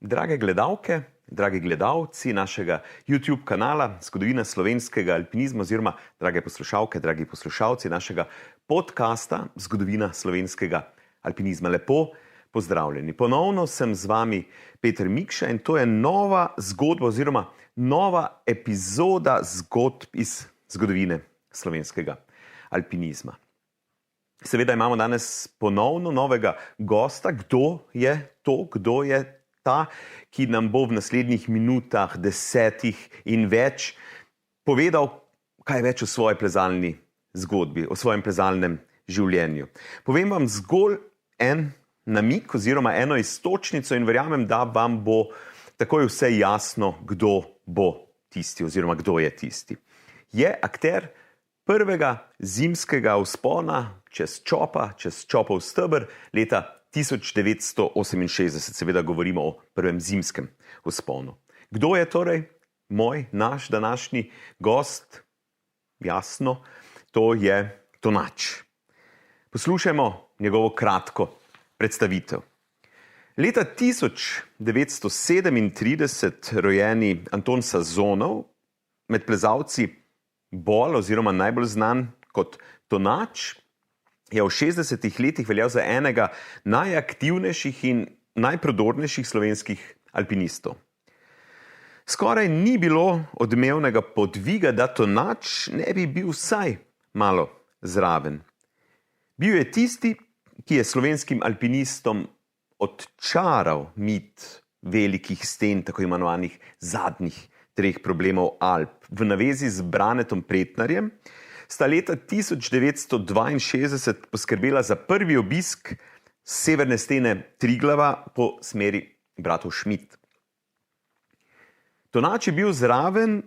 Drage gledalke, dragi gledalci našega YouTube kanala Zgodovina slovenskega alpinizma oziroma drage poslušalke, dragi poslušalci našega podcasta Zgodovina slovenskega alpinizma. Lepo pozdravljeni. Ponovno sem z vami Peter Mikša in to je nova zgodba oziroma nova epizoda zgodb iz zgodovine slovenskega alpinizma. Seveda imamo danes ponovno novega gosta. Kdo je to? Kdo je ta, ki nam bo v naslednjih minutah, 10 in več povedal kaj več o svoji plezalni zgodbi, o svojem plezalnem življenju. Povem vam zgolj en namig oziroma eno iztočnico in verjamem, da vam bo takoj vse jasno, kdo bo tisti oziroma kdo je tisti. Je akter prvega zimskega vzpona čez Čopov steber leta 1968, seveda govorimo o prvem zimskem vzponu. Kdo je torej naš današnji gost? Jasno, to je Tonač. Poslušajmo njegovo kratko predstavitev. Leta 1937 rojeni Anton Sazonov, med plezalci bolj oziroma najbolj znan kot Tonač, je v 60. letih veljal za enega najaktivnejših in najprodornejših slovenskih alpinistov. Skoraj ni bilo odmevnega podviga, da Tonač ne bi bil vsaj malo zraven. Bil je tisti, ki je slovenskim alpinistom odčaral mit velikih sten, tako imenovanih zadnjih 3 problemov Alp. V navezi z Branetom Pretnarjem sta leta 1962 poskrbela za prvi obisk severne stene Triglava po smeri bratov Šmit. Tonač je bil zraven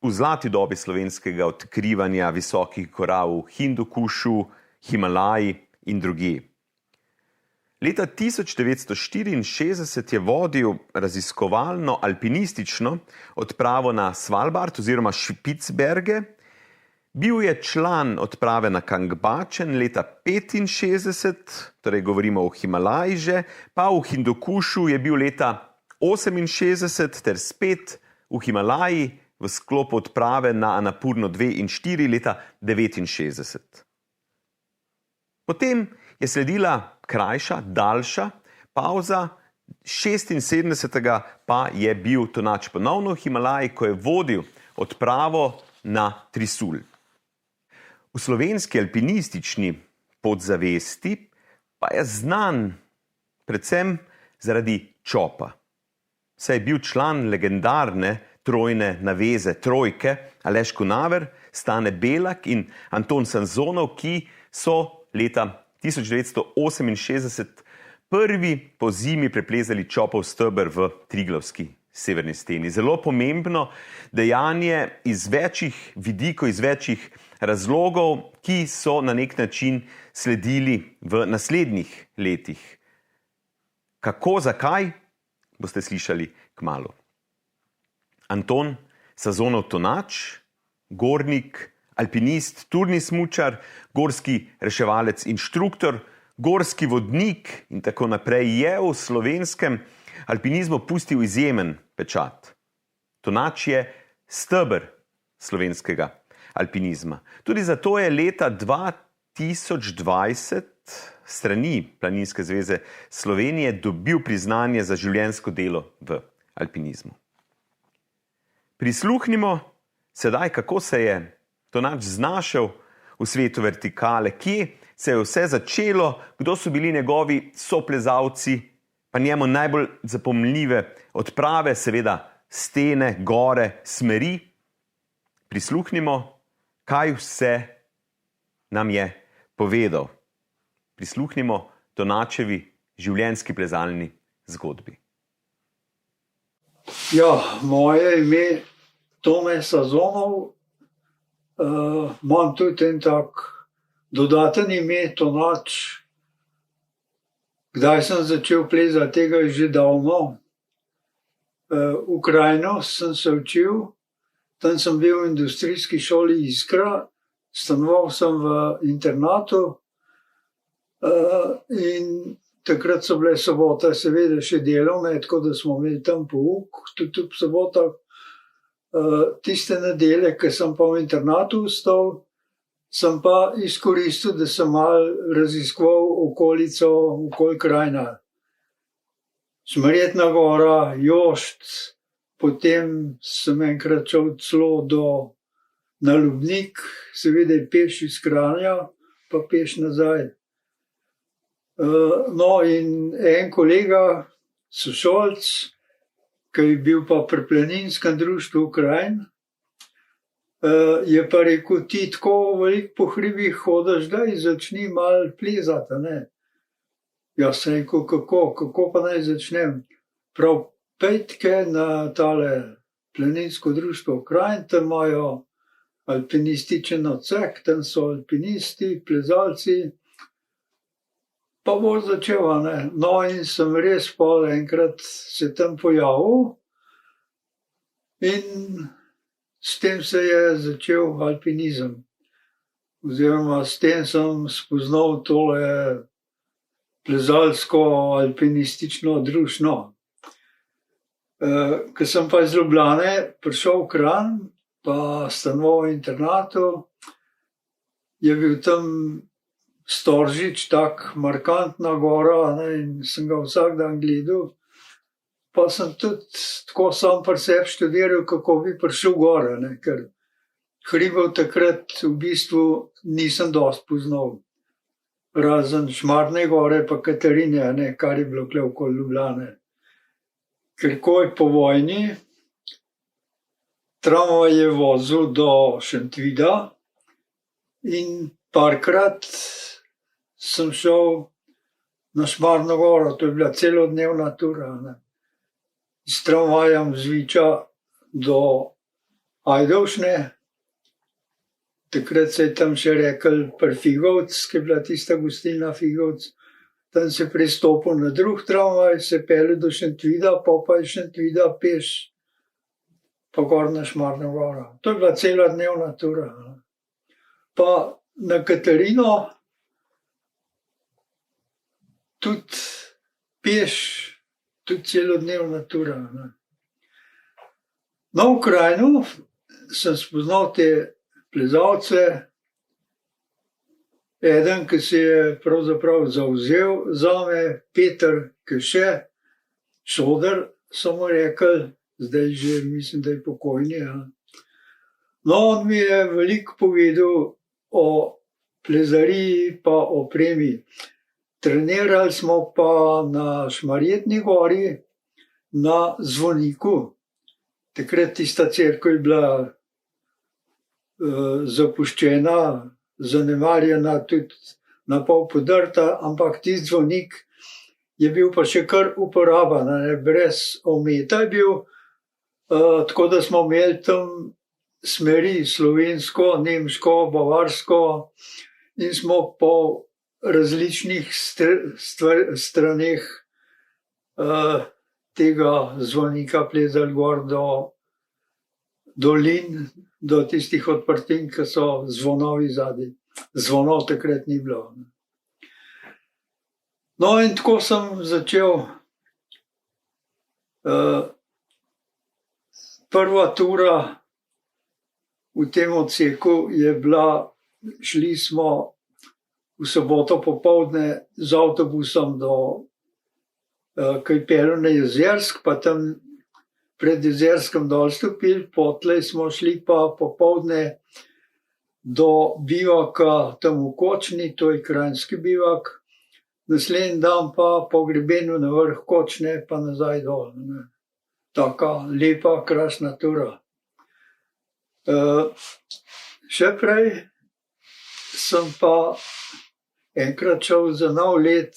v zlati dobi slovenskega odkrivanja visokih gora v Hindukušu, Himalaji in drugje. Leta 1964 je vodil raziskovalno alpinistično odpravo na Svalbard oziroma Špicberge. Bil je član odprave na Kangbačen leta 1965, torej govorimo o Himalaji že, pa v Hindukušu je bil leta 1968 ter spet v Himalaji v sklopu odprave na Anapurno 2 in 4 leta 1969. Potem je sledila krajša, daljša pavza, 1976. Pa je bil Tonač ponovno v Himalaji, ko je vodil odpravo na Trisul. V slovenski alpinistični podzavesti pa je znan predvsem zaradi Čopa. Saj je bil član legendarne trojne naveze trojke Aleš Kunaver, Stane Belak in Anton Sazonov, ki so leta 1968 prvi po zimi preplezali Čopov steber v Triglavski severni steni. Zelo pomembno dejanje iz večjih vidikov, iz večjih razlogov, ki so na nek način sledili v naslednjih letih. Kako, zakaj, boste slišali kmalu. Anton Sazonov Tonač, gornik, alpinist, turni smučar, gorski reševalec, inštruktor, gorski vodnik in tako naprej, je v slovenskem alpinizmu pustil izjemen pečat. Tonač je steber slovenskega alpinizma. Tudi zato je leta 2020 strani Planinske zveze Slovenije dobil priznanje za življenjsko delo v alpinizmu. Prisluhnimo sedaj, kako se je Tonač znašel v svetu vertikale, kje se je vse začelo, kdo so bili njegovi soplezalci, pa njemu najbolj zapomljive odprave, seveda stene, gore, smeri. Prisluhnimo, kaj vse nam je povedal. Prisluhnimo Tonačevi življenjski plezalni zgodbi. Ja, moje ime Tome Sazonov. Imam tudi en tak dodaten ime Tonač. Kdaj sem začel plezati, tega je že davno. Ukrajino sem se učil, tam sem bil v industrijski šoli Iskra, stanoval sem v internatu in takrat so bile sobote seveda še delovne, tako da smo imeli tam pouk, tudi v sobotah. Tiste nedelje, ki sem pa v internatu ostal, sem pa izkoristil, da sem malo raziskoval okolico, okoli Krajina. Šmarjetna gora, Jošt, potem sem enkrat šel celo na Lubnik, seveda peš iz Kranja, pa peš nazaj. No, in en kolega, sošolc, ki je bil pa pri planinskem društvu Krajin, je pa rekel, ti tako veliko po hribih hodiš, daj začni malo plezati, ne. Jaz sem rekel, kako pa naj začnem? Prav pejtke na tale planinsko društvo Krajin, tam imajo alpinističen odsek, tam so alpinisti, plezalci, pa bo začel, ne. No, in sem res pol enkrat se tam pojavil in s tem se je začel alpinizem. Oziroma s tem sem spoznal tole plezalsko-alpinistično društvo. Ko sem pa iz Ljubljane prišel v Kranj, pa stanoval v internatu, je bil tam Storžič, tak markantna gora, ne, in sem ga vsak dan gledal. Pa sem tudi tako sam pri sebi študiral, kako bi prišel gor, ne, ker hribov takrat v bistvu nisem dosti poznal. Razen Šmartne gore pa Katarine, ne, kar je bilo tukaj okoli Ljubljane. Ker ko je po vojni, tramvaj je vozil do Šentvida in parkrat sem šel na Šmartno goro, to je bila celodnevna tura, ne. S tramvajem z Viča do Ajdovšne. Takrat se je tam še rekel pri Figovc, ki je bila tista gostilna Figovc. Tam se je prestopil na drug tramvaj, se peljal do Šentvida, pa je Šentvida peš pa gor na Šmartno goro. To je bila celodnevna tura, ne. Pa na Katarino tudi peš, tudi celodnevna tura, ne. No, v Krajinu sem spoznal te plezalce. Eden, ki se je pravzaprav zavzel zame, Peter Keše, Šoder, so mu rekli, zdaj že mislim, da je pokojni, ja. No, on mi je veliko povedal o plezariji pa o opremi. Trenirali smo pa na Šmarjetni gori, na Zvoniku. Takrat tista cerkev je bila zapuščena, zanemarjena, tudi napol podrta, ampak tisti zvonik je bil pa še kar uporaben, ne, brez ometa je bil, tako da smo imeli tam smeri slovensko, nemško, bavarsko in smo po različnih straneh tega zvonika plezali gor do dolin, do tistih odprtin, ki so zvonovi zadaj. Zvonov takrat ni bilo. No, in tako sem začel. Prva tura v tem odseku je bila, šli smo v soboto popoldne z avtobusom ki je peljal na Jezersk, pa tam pred Jezerskem dol stopili, potlej smo šli pa popoldne do bivaka tam v Kočni, to je kranjski bivak, naslednji dan pa po grebenu na vrh Kočne pa nazaj dol, ne. Taka lepa, krasna tura. Še prej sem pa enkrat šel za nov let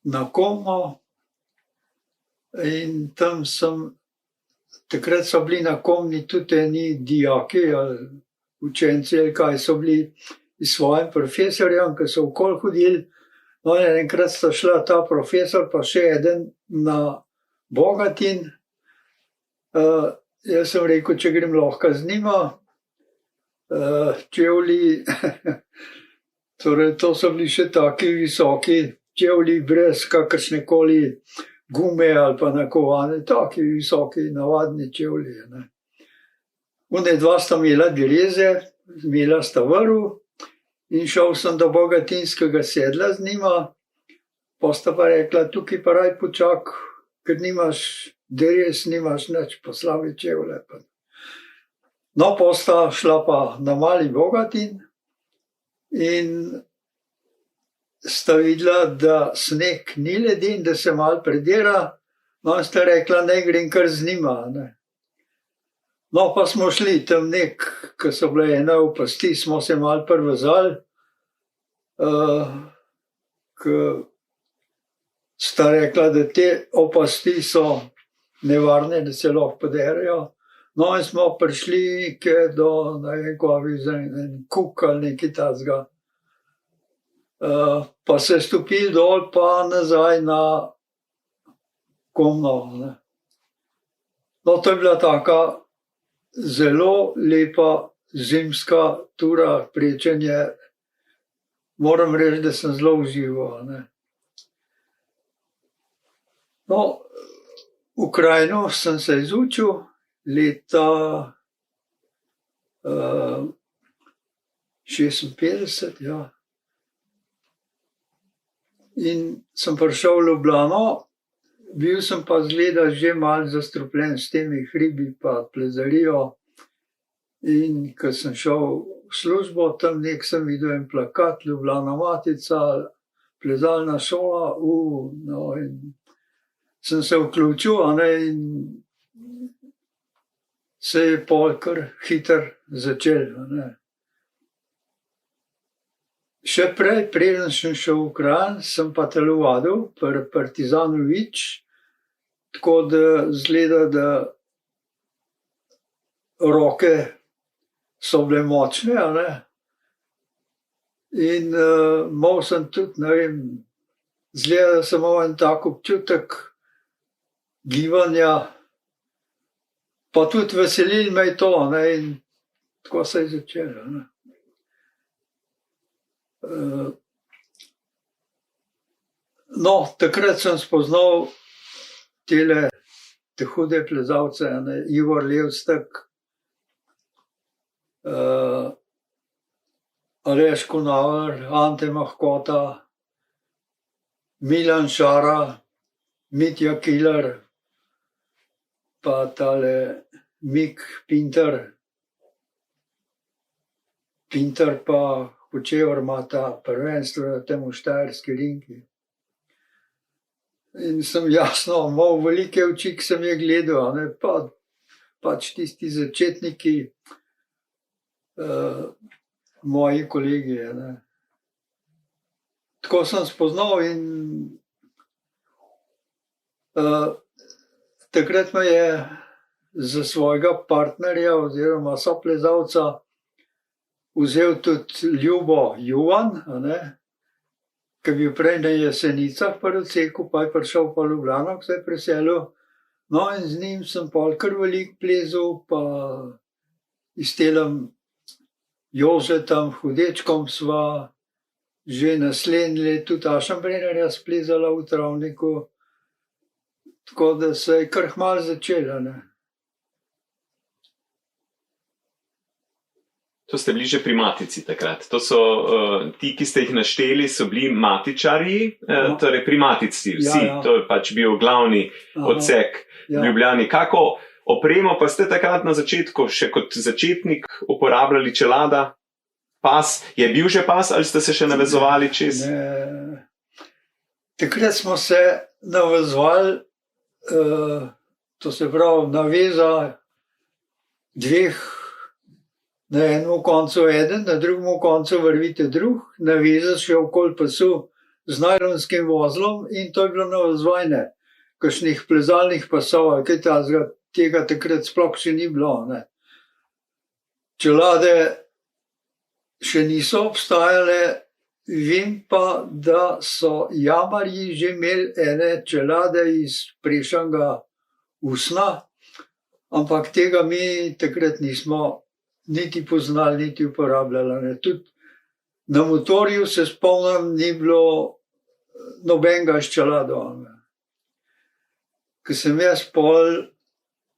na Komno in tam takrat so bili na Komni tudi eni dijaki ali učenci, ali kaj so bili s svojim profesorjem, ki so okoli hodili. No, in enkrat sta šla ta profesor pa še eden na Bogatin. Jaz sem rekel, če grem lahko z njima. Čevlji, torej to so bili še taki visoki čevlji brez kakršne koli gume ali pa nakovane, taki visoki, navadni čevlji. Ne. Une dva sta imela direze, imela sta vrv in šel sem do Bogatinskega sedla z njima, pa sta pa rekla, tukaj pa raj počak, ker nimaš direz, nimaš nič, poslavi čevlje. No, pa sta šla pa na Mali Bogatin in sta videla, da sneg ni leden, da se malo predira, no in sta rekla, ne grem kar z njima. Ne. No, pa smo šli tam ko so bile ene opasti, smo se malo privezali, ker sta rekla, da te opasti so nevarne, da se lahko poderajo. No, in smo prišli do, ne vem, ko bi za en kuk ali nekaj takega. Pa se stopili dol, pa nazaj na Komno. Ne. No, to je bila taka zelo lepa zimska tura, prečenje. Moram reči, da sem zelo užival. Ne. No, Ukrajino sem se izučil leta 56, ja. In sem prišel v Ljubljano, bil sem pa zgleda že malo zastrupljen s temi hribi pa plezarijo. In ko sem šel v službo, tam sem videl en plakat, Ljubljana Matica, plezalna šola, no, in sem se vključil, in se je pol kar hiter začel. Še prej, preden sem šel v Kranj, sem pa telovadil pri Partizanu Vič, tako da zgleda, da roke so bile močne, in imel sem tudi, ne vem, zgleda, da sem imel en tak občutek gibanja, pa tudi veselil me je to, in tako se je začelo. No, takrat sem spoznal te hude plezalce, Ivor Levstek, Aleš Kunaver, Ante Mahkota, Milan Šara, Mitja Kilar, pa tale Mik Pinter. Pinter pa Hočevar ima ta prvenstvo na tem v Štajerski rinki. In sem jasno, imel velike oči, ki sem je gledal, pač tisti začetniki, moji kolegi. Tako sem spoznal in takrat me je za svojega partnerja oziroma soplezalca vzel tudi Ljubo Juvan, ki je bil prej na Jesenicah pri odseku, pa je prišel pa v Ljubljano, ko se je preselil. No, in z njim sem pol kar veliko plezal, pa s tem Jožetom Hudečkom sva že naslednje leto tudi Ašambrenerja splezala v Travniku, tako da se je kar kmalu začela. To ste bili že pri Matici takrat. To so ti, ki ste jih našteli, so bili matičarji, torej pri Matici vsi. Ja. To je pač bil glavni odsek v Ljubljani. Kako opremo pa ste takrat na začetku, še kot začetnik, uporabljali čelada, pas? Je bil že pas ali ste se še navezovali čez? Ne. Takrat smo se navezovali, to se pravi, naveza dveh, na enem koncu eden, na drugem koncu vrvite drug, navezaš še okoli pasu z najlonskim vozlom in to je bilo navezovanje kakšnih plezalnih pasov, kaj tega takrat sploh še ni bilo. Čelade še niso obstajale, vem pa, da so jamarji že imeli ene čelade iz prejšnjega usna, ampak tega mi takrat nismo niti poznali, niti uporabljali. Tudi na motorju se spomnim, ni bilo nobenega s čeladom. Ko sem jaz pol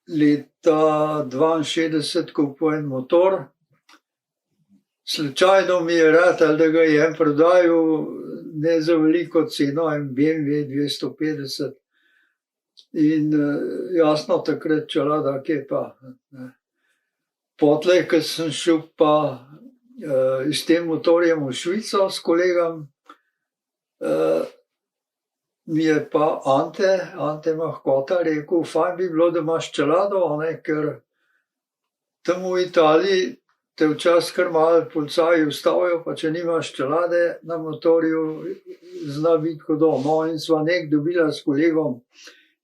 leta 62 kupil en motor, slučajno mi je ratal, da ga je en prodajal, ne za veliko ceno, en BMW 250. In jasno, takrat čelada, kje pa. Potlej, ko sem šel pa s tem motorjem v Švico s kolegom, mi je pa Ante Mahkota rekel, fajn bi bilo, da imaš čelado, ker tam v Italiji te včasih kar malo policaji ustavijo, pa če nimaš čelade na motorju, zna biti hudo. No, in sva dobila s kolegom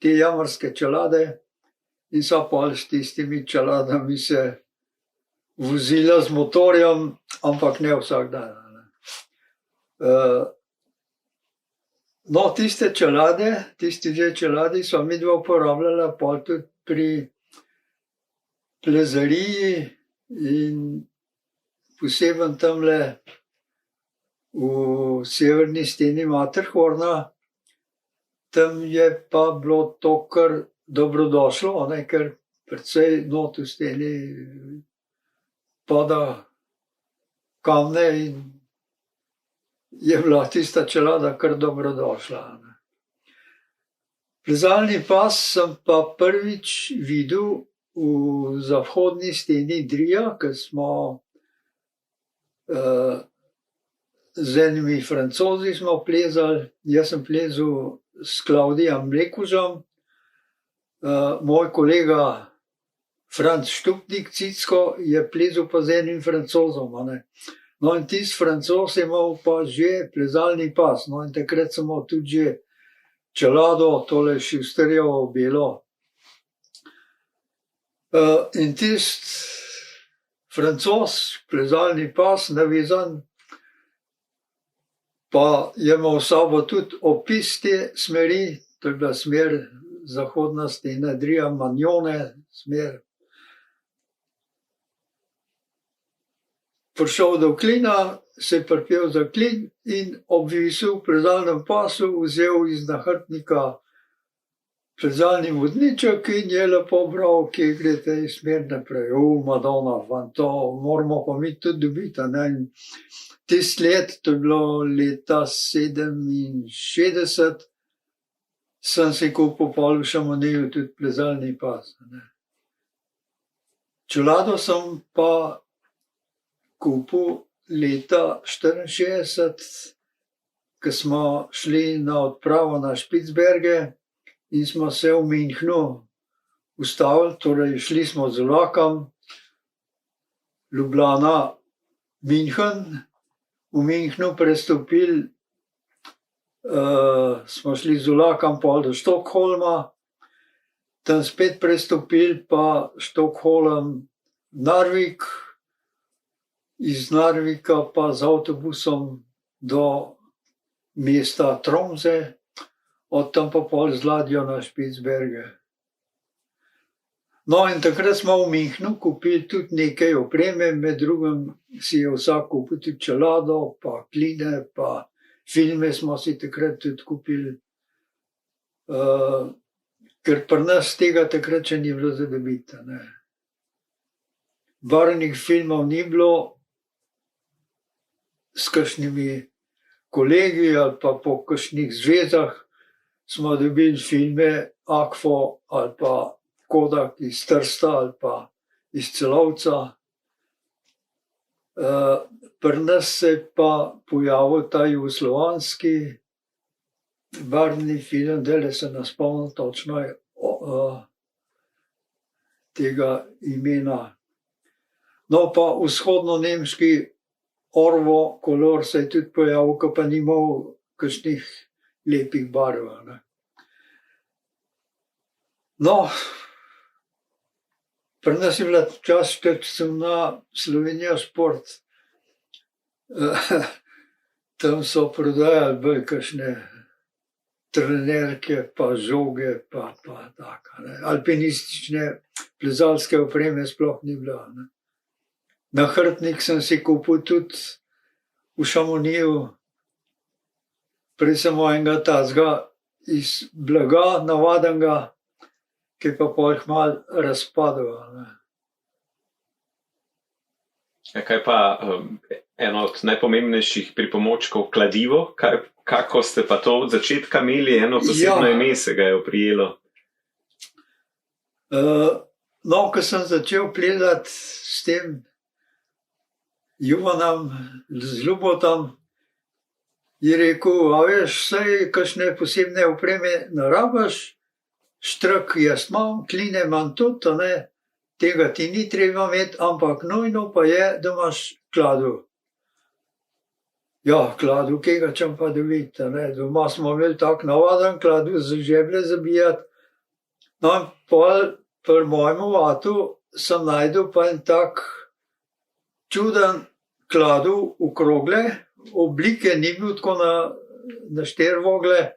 te jamarske čelade in sva pa s tistimi čeladami se vozila z motorjem, ampak ne vsak dan. No, tiste dve čeladi sva midva uporabljala pa tudi pri plezariji in posebej tamle v severni steni Matterhorna. Tam je pa bilo to kar dobrodošlo, ker precej not v steni pada kamne in je bila tista čelada kar dobrodošla. Plezalni pas sem pa prvič videl v zahodni steni Drija, ker smo z enimi Francozi smo plezali. Jaz sem plezal s Klaudijem Mlekužem, moj kolega Franc Štupnik Cicko je plezal pa z enim Francozom. No in tisti Francoz je imel pa že plezalni pas. No in takrat sem imel tudi že čelado, tole Schusterjevo belo. In tisti Francoz, plezalni pas, navezan, pa je imel s sabo tudi opis te smeri, to je bila smer zahodna stena Drija, Magnone smer. Prišel do klina, se je pripel za klin in obvisil v plezalnem pasu, vzel iz nahrbtnika plezalni vodniček in je lepo bral, kje gre tej smer naprej. Madonna, to moramo pa mi tudi dobiti. Tisti let, to je bilo leta 67, sem si kupil pol v Šamoniju tudi plezalni pas. Čelado sem pa kupil leta 64, ko smo šli na odpravo na Špicberge in smo se v Münchnu ustavili, torej šli smo z vlakom Ljubljana, München, v Münchnu prestopili, smo šli z vlakom pol do Stockholma, tam spet prestopili pa Stockholm, Narvik, iz Narvika pa z avtobusom do mesta Tromsø, od tam pa pol z ladjo na Špicberge. No in takrat smo v Münchnu kupili tudi nekaj opreme, med drugim si je vsak kupil tudi čelado, pa kline, pa filme smo si takrat tudi kupili, ker pri nas tega takrat še ni bilo za dobiti. Barvnih filmov ni bilo, s kakšnimi kolegi ali pa po kakšnih zvezah smo dobili filme Akfo ali pa Kodak iz Trsta ali pa iz Celovca. Pri nas se je pa pojavil ta jugoslovanski barvni film, zdajle se ne spomnim točno tega imena. No pa vzhodno-nemški Orvo kolor se je tudi pojavil, ko pa ni imel kakšnih lepih barv. No, pri nas je bila čas, ko sem na Slovenija Šport. Tam so prodajali bolj kakšne trenerke, pa žoge, pa tako. Alpinistične plezalske opreme sploh ni bilo. Nahrbtnik sem si kupil tudi v Šamoniju. Prej sem enega tazga iz blaga navadenega, ki je pa pol malo razpadel. Ne. Kaj pa eno od najpomembnejših pripomočkov, kladivo? Kako ste pa to od začetka imeli, eno posebno ime se ga je oprijelo? No, ko sem začel plezati s tem Juvanom, z Ljubotom, je rekel, a veš, saj kakšne posebne opreme ne rabiš, štrak jaz imam, kline imam tudi, ne, tega ti ni treba imeti, ampak nujno pa je, da imaš kladu. Ja, kladu, kega čem pa dobiti, ne, doma smo imeli tak navaden kladu za žeblje zabijati. No, in pol pri mojemu vatu sem najdel pa en tak čuden kladu v krogle, oblike ni bil tako na 4 vogle,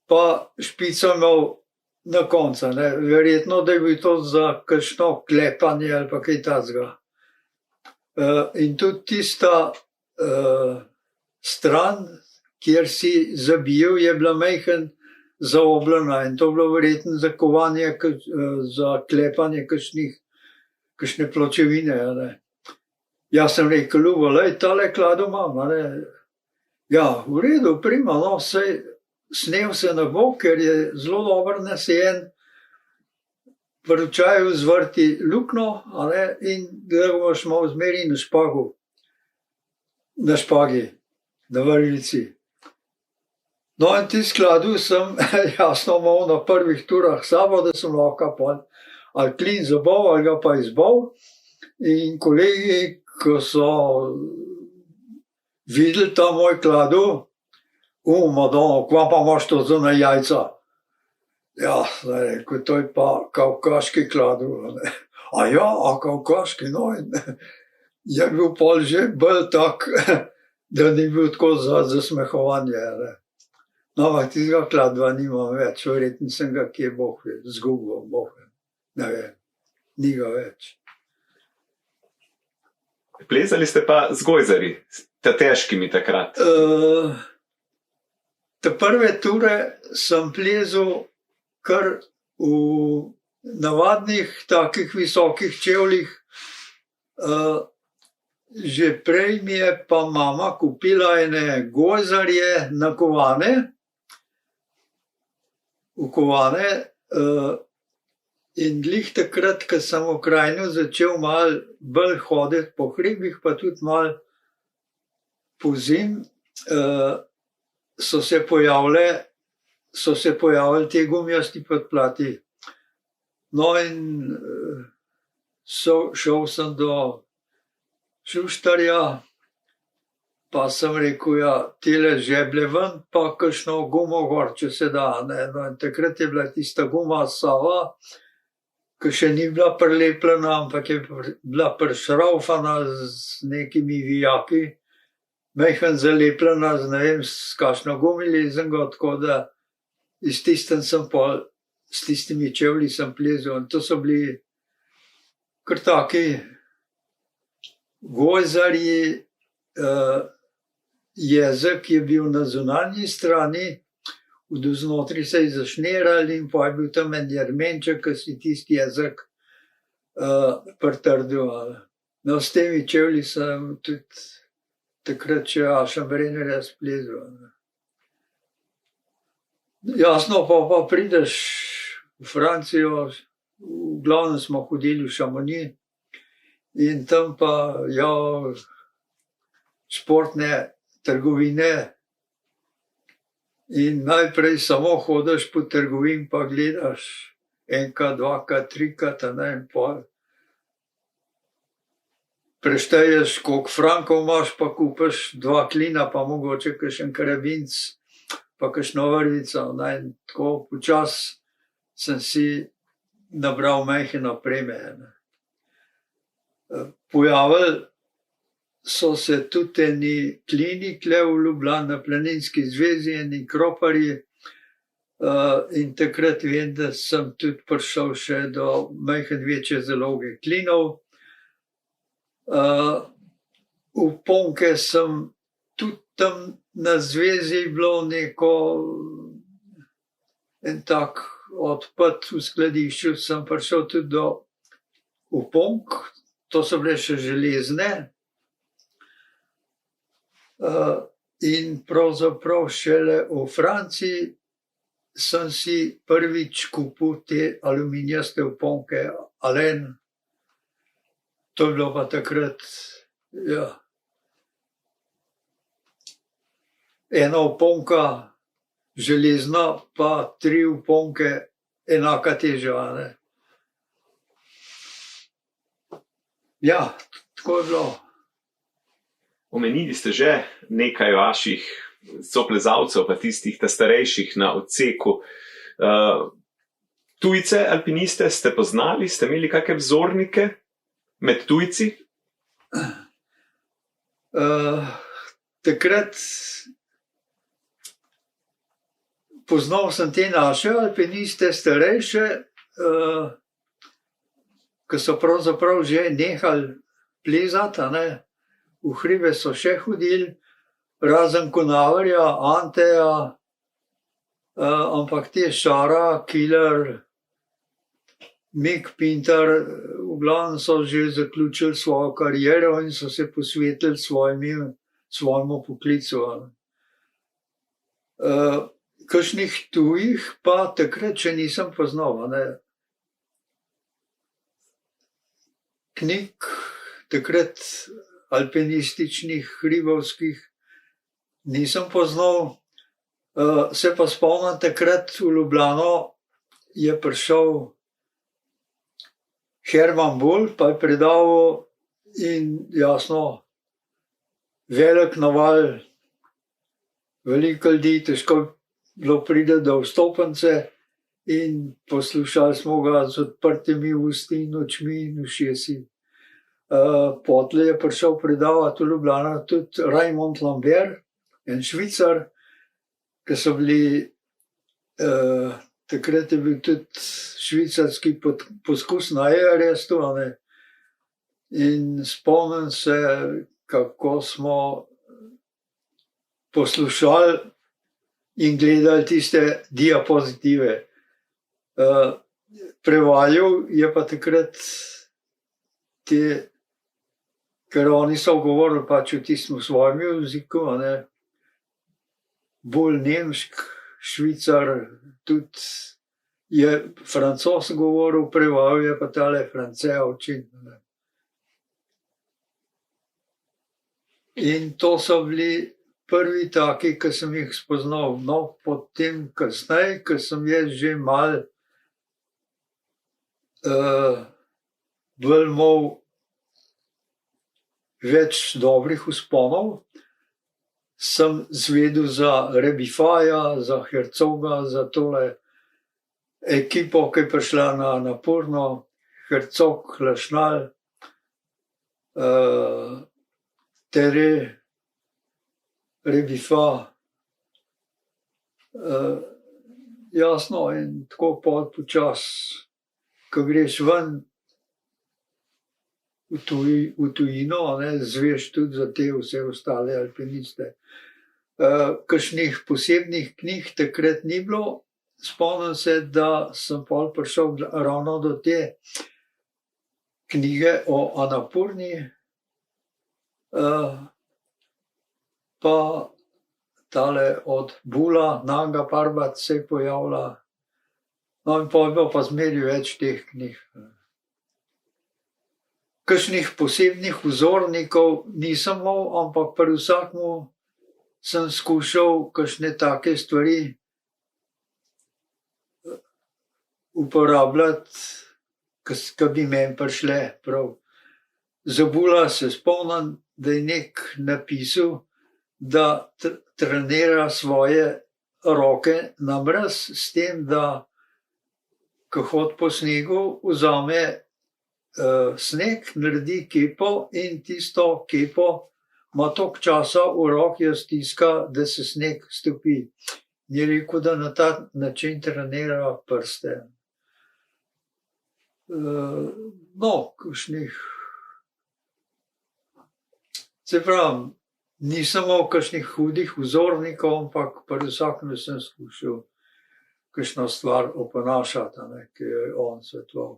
pa špico imel na koncu, ne. Verjetno, da je bil to za kakšno klepanje ali pa kaj takega. In tudi tista stran, kjer si zabijal, je bila majhen zaobljena in to je bilo verjetno za kovanje, za klepanje kakšne pločevine, ne. Jaz sem rekel, Ljubo, lej, tale klado imam, ne. Ja, v redu, prima, no, saj snel se ne bo, ker je zelo dobro nasejen, v ročaju zvrti luknjo, ne, in da boš malo zmeri na špagi, na vrvici. No, in ti skladu sem jasno imel na prvih turah sabo, da sem lahko pol ali klin zabal, ali ga pa izbal. In kolegi, ko so videli ta moj kladu, Madonna, kva pa imaš to za na jajca? Ja, rekel, to je pa kavkaški kladu. A ja, a kavkaški, no, in je bil pol že bolj tak, da ni bil tako za zasmehovanje, ne. No, ampak tistega kladva nimam več, verjetno sem ga kje Bog zgubil, ne vem, ni ga več. Plezali ste pa z gojzarji, težkimi takrat. Te prve ture sem plezal kar v navadnih takih visokih čevljih. Že prej mi je pa mama kupila ene gojzarje nakovane, in glih takrat, ko sem v Krajini začel malo bolj hoditi po hribih, pa tudi malo pozimi, so se pojavili te gumijasti podplati. No, in šel sem do Šuštarja, pa sem rekel, ja, tele žeblje ven, pa kakšno gumo gor, če se da, ne. No, in takrat je bila tista guma Sava, ki še ni bila prilepljena, ampak je bila prišraufana z nekimi vijaki, majhen zalepljena z ne vem, s kakšno gumilezengo, tako da s tistimi čevlji sem plezal. In to so bili kar taki gojzarji, jezek je bil na zunanji strani, vdoznotri se je zašnirali in pa je bil tam en jermenček, ki si tisti jezek pritrdil. No, s temi čevlji sem tudi takrat še Ašambrenerja splezal. Jasno, pa prideš v Francijo, v glavnem smo hodili v Chamonix, in tam pa, ja, športne trgovine, in najprej samo hodiš po trgovini, pa gledaš enkrat, dvakrat, trikrat, ne, in pol prešteješ, koliko frankov imaš, pa kupiš 2 klina, pa mogoče kakšen karabinc, pa kakšno vrvico, ne, in tako počasi sem si nabral majhne opreme. Pojavili so se tudi eni klini tule v Ljubljani na Planinski zvezi, eni kroparji, in takrat vem, da sem tudi prišel še do majhen večje zaloge klinov. V ponke sem tudi tam na zvezi je bilo en tak odpad v skladišču, sem prišel tudi do oponk, to so bile še železne. In pravzaprav šele v Franciji sem si prvič kupil te aluminijaste oponke Alen. To je bilo pa takrat, ja, ena oponka železna, pa 3 oponke enaka teža, ne. Ja, tako je bilo. Omenili ste že nekaj vaših soplezalcev, pa tistih starejših na odseku. Tujce, alpiniste ste poznali, ste imeli kakšne vzornike med tujci? Takrat poznal sem te naše alpiniste, starejše, ki so pravzaprav že nehali plezati, ne. V hribe so še hodili, razen Konaverja, Anteja, ampak te Šara, Killer, Mick Pintar, v glavnem so že zaključili svojo kariero in so se posvetili svojemu poklicu. Kakšnih tujih pa takrat še nisem poznal, ne. Knjig takrat alpinističnih, hribovskih nisem poznal. Se pa spomnim, takrat v Ljubljano je prišel Herman Bull, pa je predaval in jasno, velik naval, veliko ljudi, težko je bilo priti do vstopnice in poslušali smo ga z odprtimi usti in očmi in ušesi. Potlej je prišel predavati v Ljubljano tudi Raymond Lambert, en Švicar, ki so bili, takrat je bil tudi švicarski poskus na Everestu, ne. In spomnim se, kako smo poslušali in gledali tiste diapozitive. Prevaljal je pa takrat te, ker oni so govorili pač v tistem svojem jeziku, ne. Bolj nemšk, Švicar, tudi je Francoz govoril, prevajal je pa tale France očitno, ne. In to so bili prvi taki, ki sem jih spoznal. No, potem kasneje, ko sem jaz že malo bolj imel več dobrih vzponov, sem zvedel za Rebifaja, za Herzoga, za tole ekipo, ki je prišla na Napurno, Herzog, Lachenal, Terre, Rebifa. Jasno, in tako pol počas, ko greš ven v tujino, ne, zveš tudi za te vse ostale alpiniste. Kakšnih posebnih knjig takrat ni bilo. Spomnim se, da sem pol prišel ravno do te knjige o Annapurni, pa tale od Bulla, Nanga Parbat se je pojavila. No, in pol je bilo pa zmeraj več teh knjig. Kakšnih posebnih vzornikov nisem imel, ampak pri vsakmu sem skušal kakšne take stvari uporabljati, ki bi meni prišle prav. Za Bulla se spomnim, da je nek napisal, da trenira svoje roke na mraz s tem, da ko hodi po snegu, vzame sneg, naredi kepo in tisto kepo ima toliko časa v roki, jo stiska, da se sneg stopi. Je rekel, da na ta način trenira prste. No, kakšnih, se pravim, Nisem imel kakšnih hudih vzornikov, ampak pri vsakem sem skušal kakšno stvar oponašati, ki jo je on svetoval.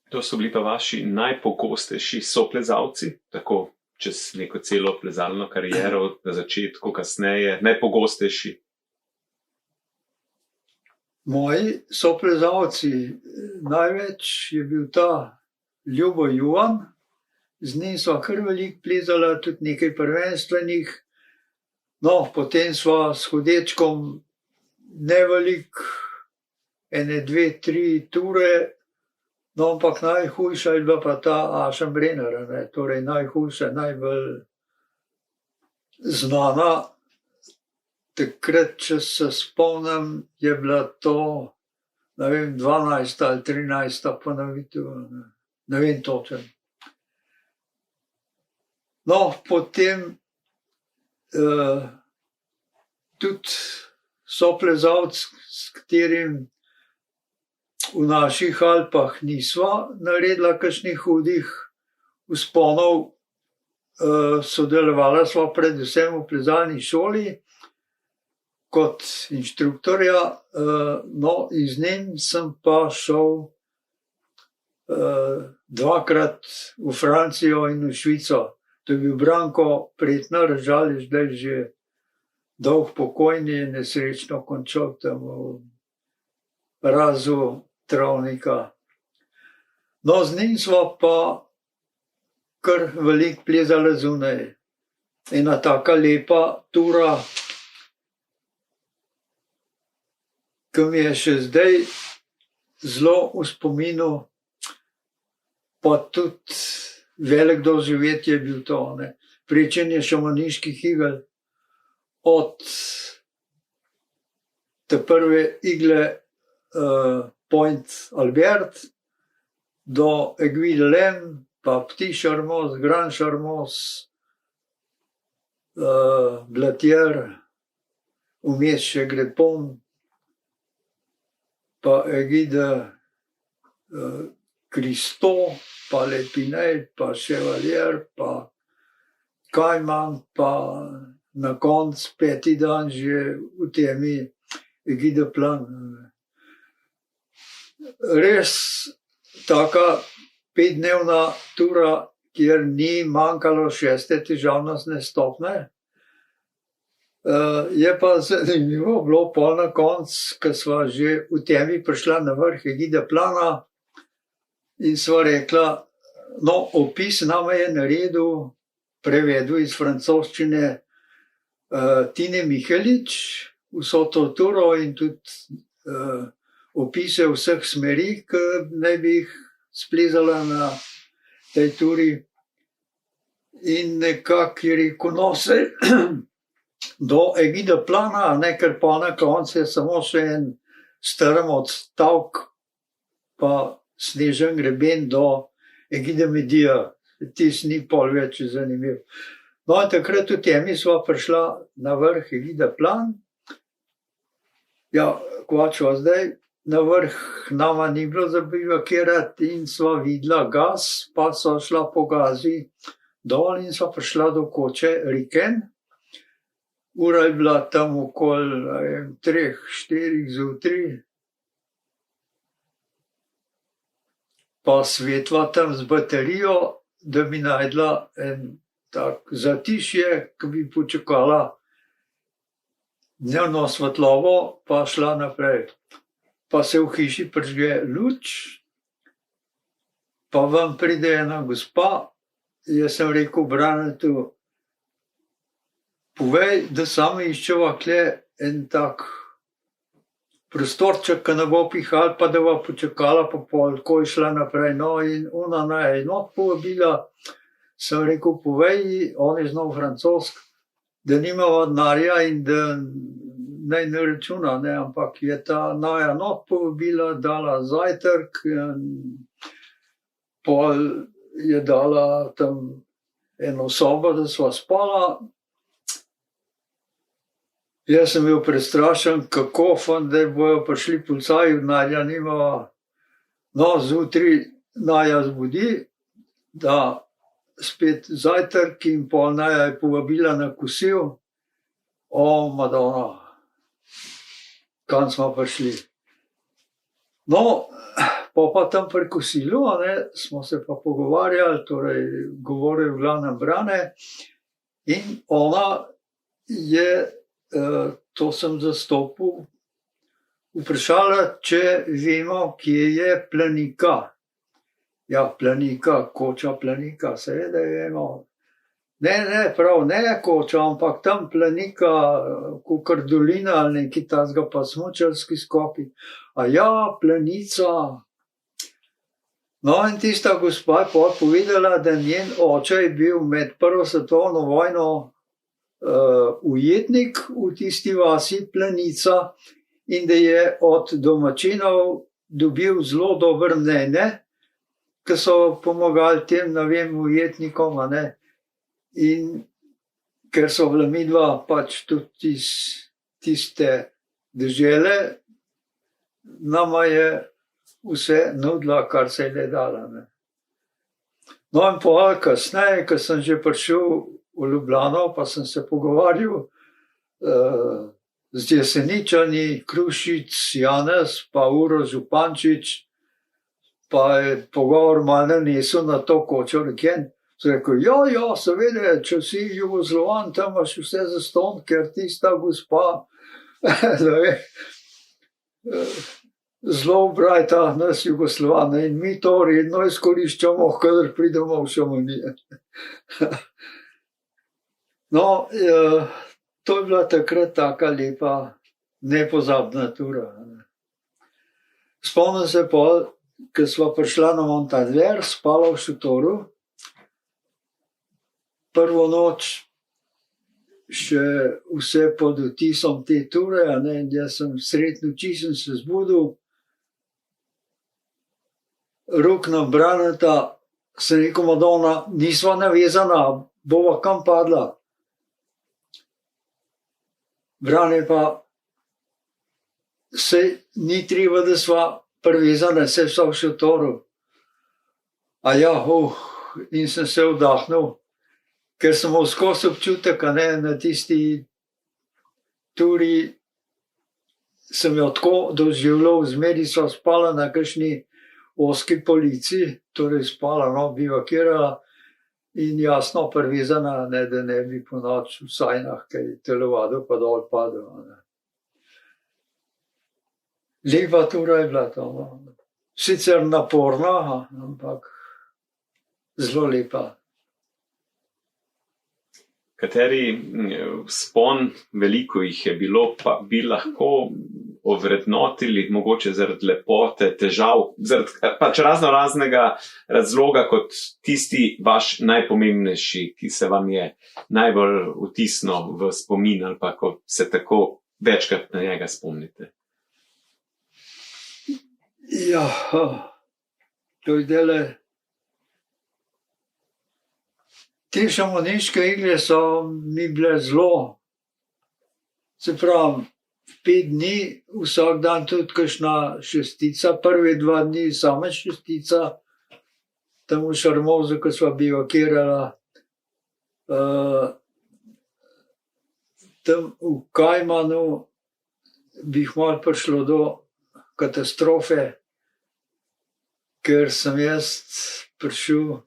To so bili pa vaši najpogostejši soplezalci, tako čez neko celo plezalno kariero, na začetku, kasneje, najpogostejši? Moji soplezalci, največ je bil ta Ljubo Juvan, z njim sva kar veliko plezala, tudi nekaj prvenstvenih. No, potem sva s Hodečkom neveliko, 1, 2, 3 ture, no, ampak najhujša je bila pa ta Aša Brenner, torej najhujša, najbolj znana. Takrat, če se spomnim, je bila to, 12. ali 13. ponovitev, ne vem točno. No, potem tudi soplezalec, s katerim v naših Alpah nisva naredila kakšnih hudih vzponov, sodelovala sva predvsem v plezalni šoli kot inštruktorja, no, in z njim sem pa šel dvakrat v Francijo in v Švico. To je bil Branko Pretnar, žal je zdaj že dolg pokojni, nesrečno končal tam v Razu Travnika. No, z njim sva pa kar veliko plezala zunaj. Ena taka lepa tura, ki mi je še zdaj zelo v spominu, pa tudi velik doživetje je bil to. Prečenje Šamoniških igel od te prve igle Point Albert do Aiguille Lem, pa Petit Charmoz, Grand Charmoz, Blatier, vmes še Grepon, pa Aiguille Christo, pa Lepinel, pa Chevalier, pa Kajman, pa na koncu 5. dan že v temi Aiguille Plan. Res taka 5-dnevna tura, kjer ni manjkalo 6. težavnostne stopnje. Je pa zanimivo bilo pol na koncu, ko sva že v temi prišla na vrh Aiguille Plana in sva rekla, no, opis nama je naredil, prevedel iz francoščine Tine Mihelič, vso to turo in tudi opise vseh smeri, ki naj bi jih splezala na tej turi. In nekako je rekel, no, se do Aiguille Plana, ker pa na koncu je samo še en strm odstavek, pa snežen greben do Aiguille Medija. Tis ni pol več zanimiv. No, in takrat v temi sva prišla na vrh Aiguille Plan. Ja, kvačva zdaj, na vrh nama ni bilo za bivakirati in sva videla gas, pa sva šla po gazi dol in sva prišla do koče Riken. Ura je bila tam okoli 3-4 zjutraj. Pa svetla tam z baterijo, da bi najdla en tak zatišje, ki bi počakala dnevno svetlobo, pa šla naprej. Pa se v hiši prižge luč, pa ven pride ena gospa. Jaz sem rekel Branetu, povej, da samo iščeva kle en tak prostorček, ki ne bo pihal, pa da bo počakala pa pol, ko je šla naprej. No, in ona naj not povabila. Sem rekel, povej, on je znal francosk, da nimava denarja in da naj ne računa, ampak je ta naja not povabila, dala zajtrk, pol je dala tam eno sobo, da sva spala. Jaz sem bil prestrašen, kako da bojo prišli policaji, denarja nimava. No, zjutraj naja zbudi, da spet zajtrk in pol naj je povabila na kosil. O, Madonna, kam smo prišli. No, pa tam pri kosilu, smo se pa pogovarjali, torej govoril v glavnem Brane, in ona je, to sem zastopil, vprašala, če vemo, kje je Planika. Ja, Planika, Koča Planika, seveda vemo. Ne, prav, ne Koča, ampak tam Planika, kakor dolina ali nekaj takega, pa smučarski skoki. A ja, Planica. No, in tista gospa je povedala, da njen oče je bil med prvo svetovno vojno ujetnik v tisti vasi Planica in da je od domačinov dobil zelo dobro mnenje, ki so pomagali tem, ne vem, ujetnikom, in ker so bila midva pač tudi iz tiste dežele, nama je vse nudila, kar se je le dala. No in pa kasneje, ko sem že prišel v Ljubljano, pa sem se pogovarjal z Jeseničani, Krušic, Janez, pa Uroš Zupančič, pa je pogovor malo nanesel na to Kočo Reken. Sem rekel, ja, seveda, če si Jugoslovan, tam imaš vse zastonj, ker tista gospa zelo obrajta nas Jugoslovane in mi to redno izkoriščamo, kadar pridemo v Šamonije. No, to je bila takrat taka lepa, nepozabna tura. Spomnim se pa, ko sva prišla na Montalier, spala v šotoru. Prvo noč še vse pod vtisom te ture, jaz sem sred noči sem se zbudil, rok nam Braneta, sem rekel, Madonna, nisva navezana, bova kam padla. Brane pa, saj ni treba, da sva privezana, saj sva v šotoru. A ja, in sem se vdahnil, ker sem imel skozi občutek, na tisti turi sem jo tako doživljal, zmeri sva spala na kakšni ozki polici, torej spala, bivakirala in jasno privezana, da ne bi po noč v sajnah kaj telovadil pa dol padel. Lepa tura je bila to. Sicer naporna, ampak zelo lepa. Kateri vzpon, veliko jih je bilo, pa bi lahko ovrednotili, mogoče zaradi lepote, težav, zaradi pač raznega razloga kot tisti vaš najpomembnejši, ki se vam je najbolj vtisnil v spomin ali pa ko se tako večkrat na njega spomnite? Ja, to je dele. Te šamoniške igre so mi bile zelo, se pravi, 5 dni, vsak dan tudi kakšna šestica, prvi 2 dni sama šestica, tam v Šarmozu, ko sva bivakirala, tam v Kajmanu bi malo prišlo do katastrofe, ker sem jaz prišel.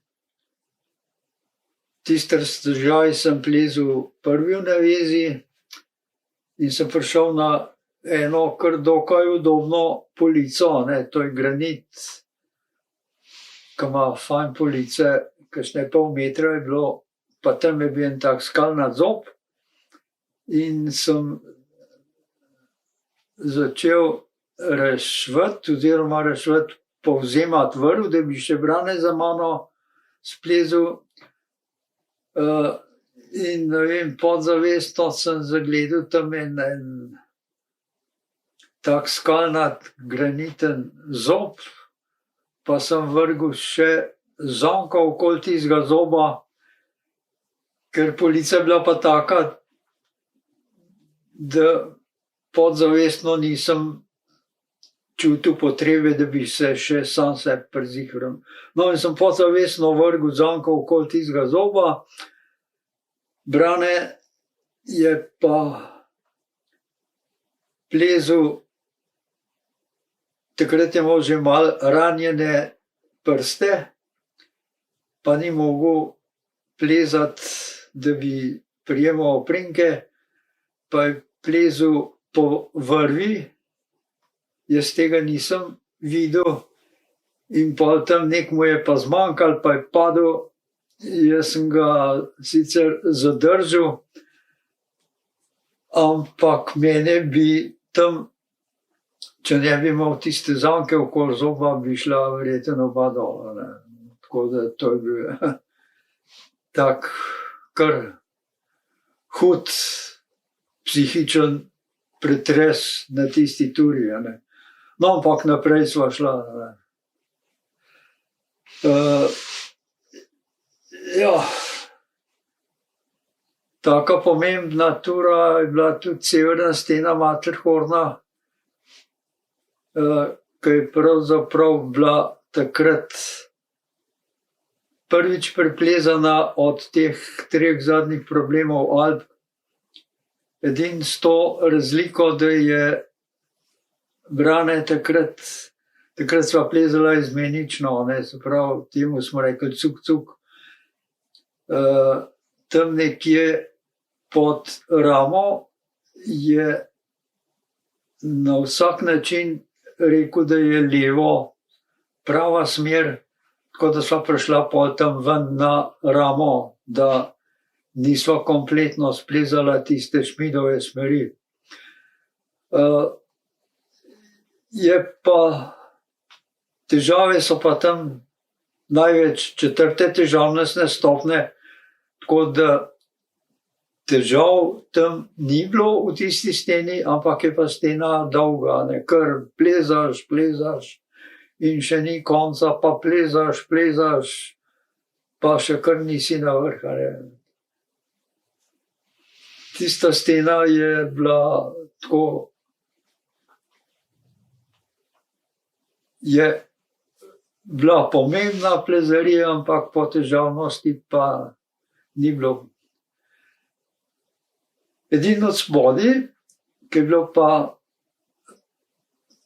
Tisti raztežaj sem plezel prvi v navezi in sem prišel na eno kar dokaj udobno polico, to je granit, ki ima fajn police, kakšne pol metra je bilo, pa tam je bil en tak skalnat zob in sem začel rešvati oziroma povzemati vrv, da bi še Brane za mano splezel. In ne vem, podzavestno sem zagledal tam en tak skalnat graniten zob, pa sem vrgel še zonko okoli tistega zoba, ker polica je bila pa taka, da podzavestno nisem čutil potrebe, da bi se še sam sebi prezihral. No, in sem podzavestno vrgel zanko okoli tistega zoba. Brane je pa plezel, takrat je imel že malo ranjene prste, pa ni mogel plezati, da bi prijemal oprinke, pa je plezel po vrvi, jaz tega nisem videl in pa tam nek mu je pa zmanjkal, pa je padel, jaz sem ga sicer zadržal, ampak mene bi tam, če ne bi imel tiste zanke okoli zoba, bi šla verjetno oba dol. Tako da to je bil tak kar hud psihičen pretres na tisti turi. No, ampak naprej sva šla. Ja, taka pomembna tura je bila tudi severna stena Matterhorna, ki je pravzaprav bila takrat prvič preplezana od teh 3 zadnjih problemov Alp. Edino s to razliko, da je Brane takrat sva plezala izmenično, se pravi, temu smo rekli cuk-cuk. Tam nekje pod ramo je na vsak način rekel, da je levo prava smer, tako da sva prišla pol tam ven na ramo, da nisva kompletno splezala tiste Šmidove smeri. Je pa težave so pa tam največ 4. težavnostne stopnje, tako da težav tam ni bilo v tisti steni, ampak je pa stena dolga, kar plezaš in še ni konca, pa plezaš, pa še kar nisi na vrh. Tista stena je bila tako, je bila pomembna plezarija, ampak po težavnosti pa ni bilo. Edino od spodaj, ki je bilo pa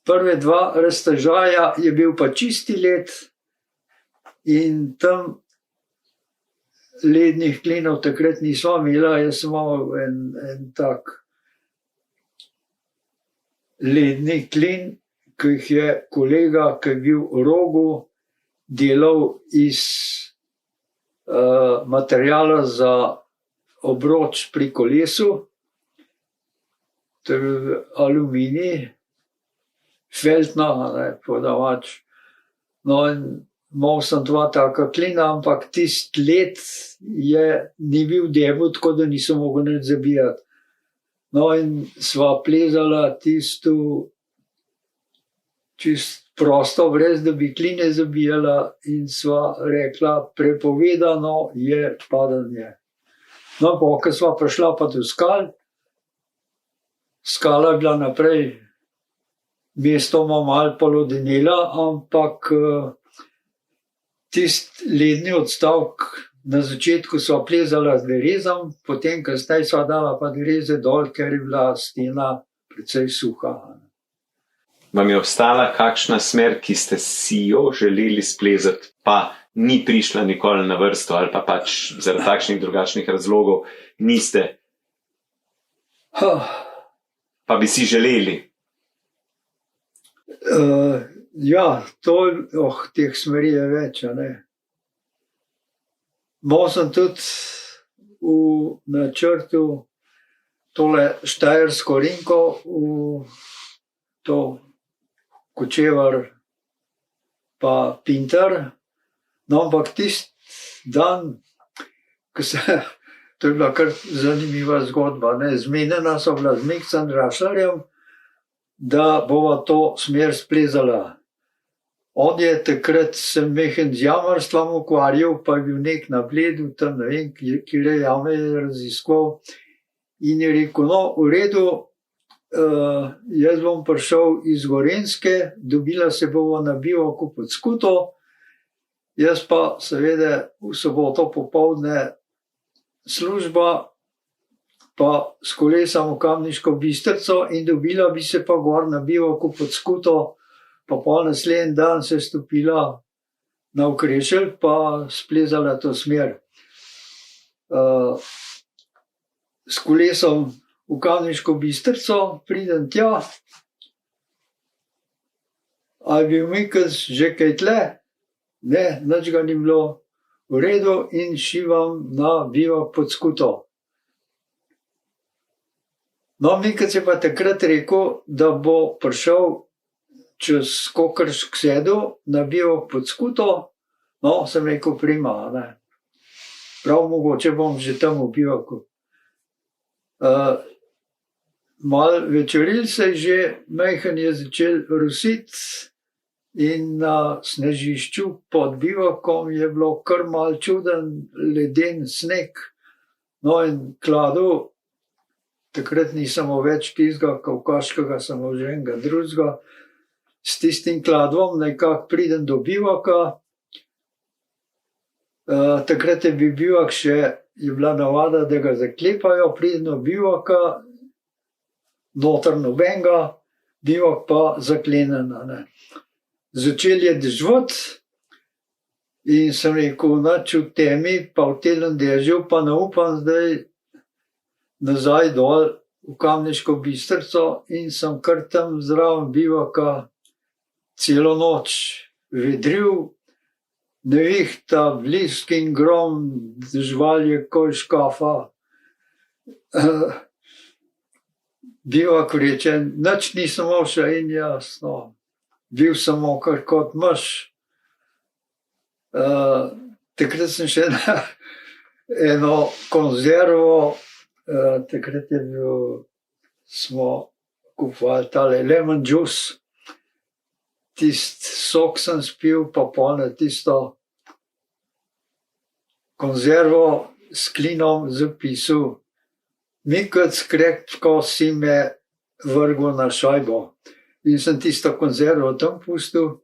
prve 2 raztežaja, je bil pa čisti led in tam lednih klinov takrat nismo imela. Jaz sem imel en tak ledni klin, ki jih je kolega, ki je bil v Rogu, delal iz materijala za obroč pri kolesu. To je bil aluminij, feltna, po domač. No, in imel sem 2 taka klina, ampak tisti led ni bil debel, tako da nisem mogel nič zabijati. No, in sva plezala tisto čist prosto, brez da bi kline zabijala, in sva rekla, prepovedano je padanje. No, ko sva prišla pa do skal, skala je bila naprej mestoma malo polodenela, ampak tisti ledni odstavek na začetku sva plezala z derezom, potem kasneje sva dala pa dereze dol, ker je bila stena precej suha. Vam je ostala kakšna smer, ki ste si jo želeli splezati, pa ni prišla nikoli na vrsto, ali pa pač zaradi takšnih drugačnih razlogov niste? Pa bi si želeli? Ja, teh smeri je več. Imel sem tudi v načrtu tole Štajersko rinko, to Kočevar pa Pintar. No, ampak tisti dan, to je bila kar zanimiva zgodba. Zmenjena so bila z Mikcem Rašlarjem, da bova to smer splezala. On je takrat se mehen z jamarstvom ukvarjal, pa je bil nek na Bledu, tam ne vem, kjer jame je raziskoval, in je rekel, no, v redu, jaz bom prišel iz Gorenjske, dobila se bova na bivaku pod Skuto, jaz pa seveda v soboto popoldne služba, pa s kolesom v Kamniško Bistrico in dobila bi se pa gor na bivaku pod Skuto, pa pol naslednji dan se stopila na Okrešelj, pa splezala to smer. S kolesom v Kamniško Bistrico pridem tja, a je bil Mikec že kaj tle? Ne, nič ga ni bilo. V redu in šivam na bivak pod Skuto. No, Mikec je pa takrat rekel, da bo prišel čez Kokršk sedu na bivak pod Skuto. No, sem rekel, prima, ne. Prav mogoče bom že tam v bivaku. Malo večeril se je že, majhen je začel rositi in na snežišču pod bivakom je bilo kar mal čuden leden sneg. No in kladu, takrat nisem več tistega kavkaškega, samo že enega drugega, s tistim kladvom nekako pridem do bivaka. Takrat je bil bivak še, je bila navada, da ga zaklepajo, pridem do bivaka, noter nobenega, bivak pa zaklenjen, ne. Začel je deževati in sem rekel, nič v temi, pa v telem dežju, pa ne upam zdaj nazaj dol v Kamniško Bistrico in sem kar tam zraven bivaka celo noč vedril, nevihta, blisk in grom, deževalo je ko iz škafa. Bivak vrečen, nič nisem mošel in jasno. Bil sem moker kot miš. Takrat sem še na eno konzervo, takrat je bil, smo kupovali tale lemon juice, tisti sok sem spil, pa pol na tisto konzervo s klinom zapisal, Mikec, krepko si me vrgel na šajbo. In sem tisto konzervo tam pustil.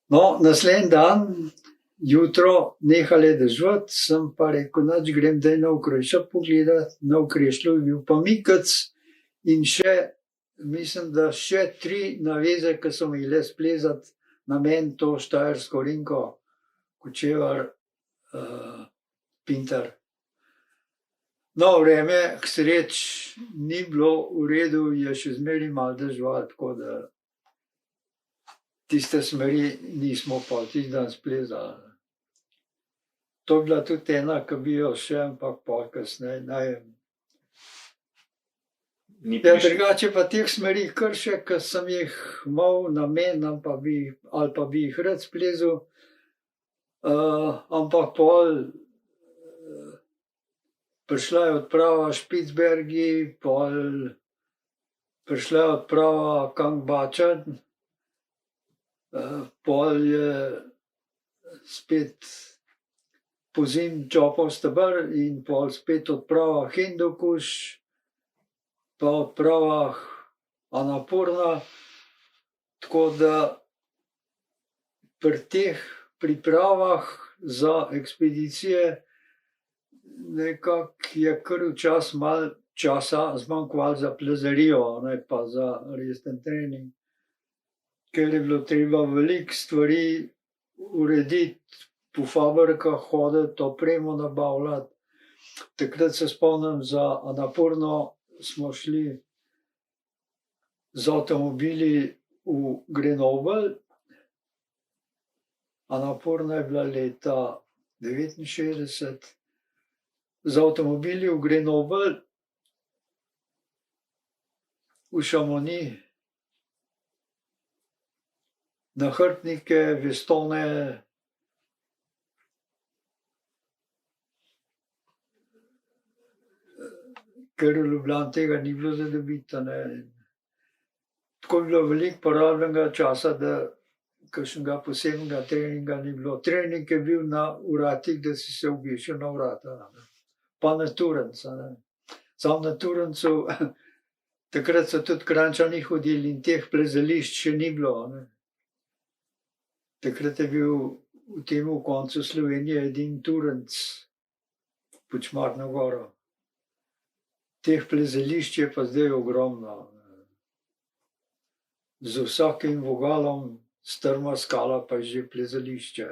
No, naslednji dan, jutro, nehale deževati, sem pa rekel, nič, grem daj na Okrešelj pogledat, na Okrešlju je bil pa Mikec in še, mislim, da še 3 naveze, ki so imele splezati na meni to štajersko rinko, Kočevar, Pintar. No, vreme k sreči ni bilo v redu, je še zmeraj malo deževalo, tako da tiste smeri nismo pa tisti dan splezali. To je bila tudi ena, ki bi jo še, ampak pol kasneje, ne vem. Ja, drugače pa teh smeri kar še, ki sem jih imel namen, ali pa bi jih rad splezel, ampak pol prišla je odprava Špicbergi, pol prišla je odprava Kangbačan, pol je spet pozimi Čopov steber in pol spet odprava Hindukuš, pa odprava Anapurna, tako da pri teh pripravah za ekspedicije nekako je kar včasih malo časa zmanjkovalo za plezarijo, ne pa za resen trening, ker je bilo treba veliko stvari urediti, po fabrikah hoditi, opremo nabavljati. Takrat se spomnim, za Anapurno smo šli z avtomobili v Grenoble. Anapurna je bila leta 1969. Z avtomobili v Grenoble, v Chamonix, nahrbtnike, vestone, ker v Ljubljani tega ni bilo za dobiti. Tako je bilo veliko porabljenega časa, da kakšnega posebnega treninga ni bilo. Trening je bil na vratih, da si se obešel na vrata. Pa na Turncu. Sam na Turncu takrat so tudi Kranjčani hodili in teh plezališč še ni bilo. Ne. Takrat je bil v tem koncu Slovenije edin Turenc pod Šmarno goro. Teh plezališč je pa zdaj ogromno. Z vsakim vogalom strma skala pa je že plezališče.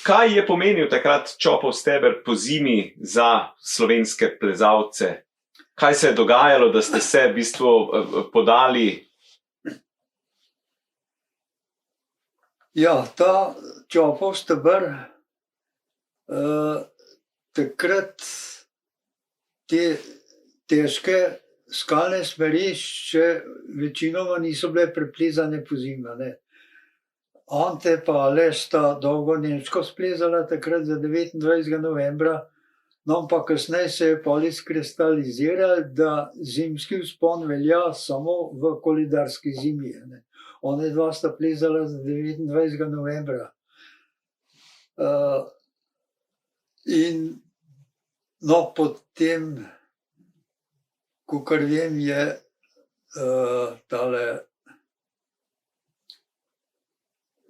Kaj je pomenil takrat Čopov steber po zimi za slovenske plezalce? Kaj se je dogajalo, da ste se v bistvu podali? Ja, ta Čopov steber, takrat te težke skalne smeri še večinoma niso bile preplezane po zimi. Ante pa Aleš sta dolgo Nemško splezala takrat za 29. novembra, no pa kasneje se je pol izkristaliziralo, da zimski vzpon velja samo v koledarski zimi. One dva sta plezala za 29. novembra. In no, potem, kakor vem, je tale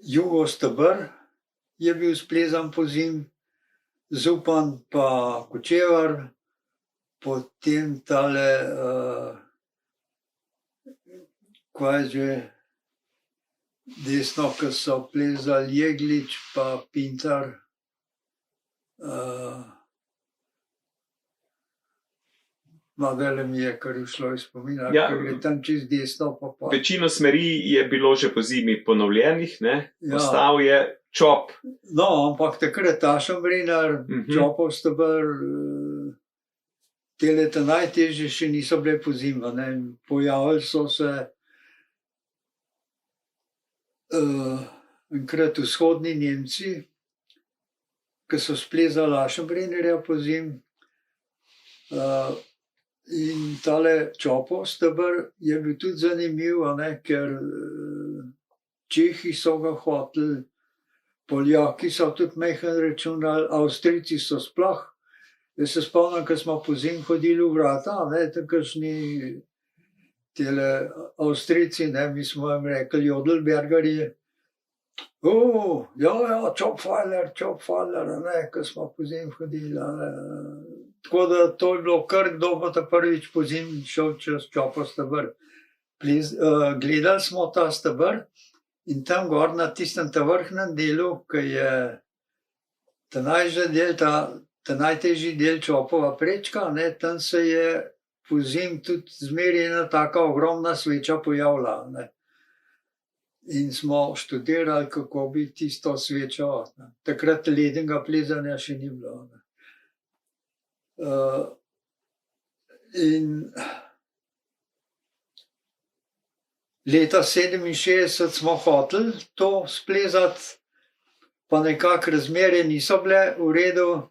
jugosteber je bil splezan po zim, Zupan pa Kočevar, potem tale, kaj je že desno, ko so plezali Jeglič pa Pintar. Vele mi je, kar je šlo iz spomina, ker je tam čez desno. Večino smeri je bilo že po zimi ponovljenih, ne? Ostal je Čop. No, ampak takrat Tašembrinar, Čopov steber, te leta najtežje še niso bile po zimi. Pojavili so se enkrat vzhodni Nemci, ki so splezali Tašembrinarja po zimi. In tale Čopov steber je bil tudi zanimiv, ker Čehi so ga hoteli, Poljaki so tudi majhen računali, Avstrijci so sploh. Jaz se spomnim, ko smo po zim hodili v vrata, takršni tele Avstrijci, mi smo jim rekli Jodelbergerji. Ja, Čopfajler, ko smo po zim hodili. Tako da to je bilo kar, kdo bo ta prvič po zim šel čez Čopov steber. Gledali smo ta steber in tam gor na tistem vrhnem delu, ki je ta najtežji del Čopova prečka, tam se je po zim tudi zmeraj ena taka ogromna sveča pojavila. In smo študirali, kako bi tisto svečo. Takrat ledenega plezanja še ni bilo. In leta 67 smo hoteli to splezati, pa nekako razmere niso bile v redu.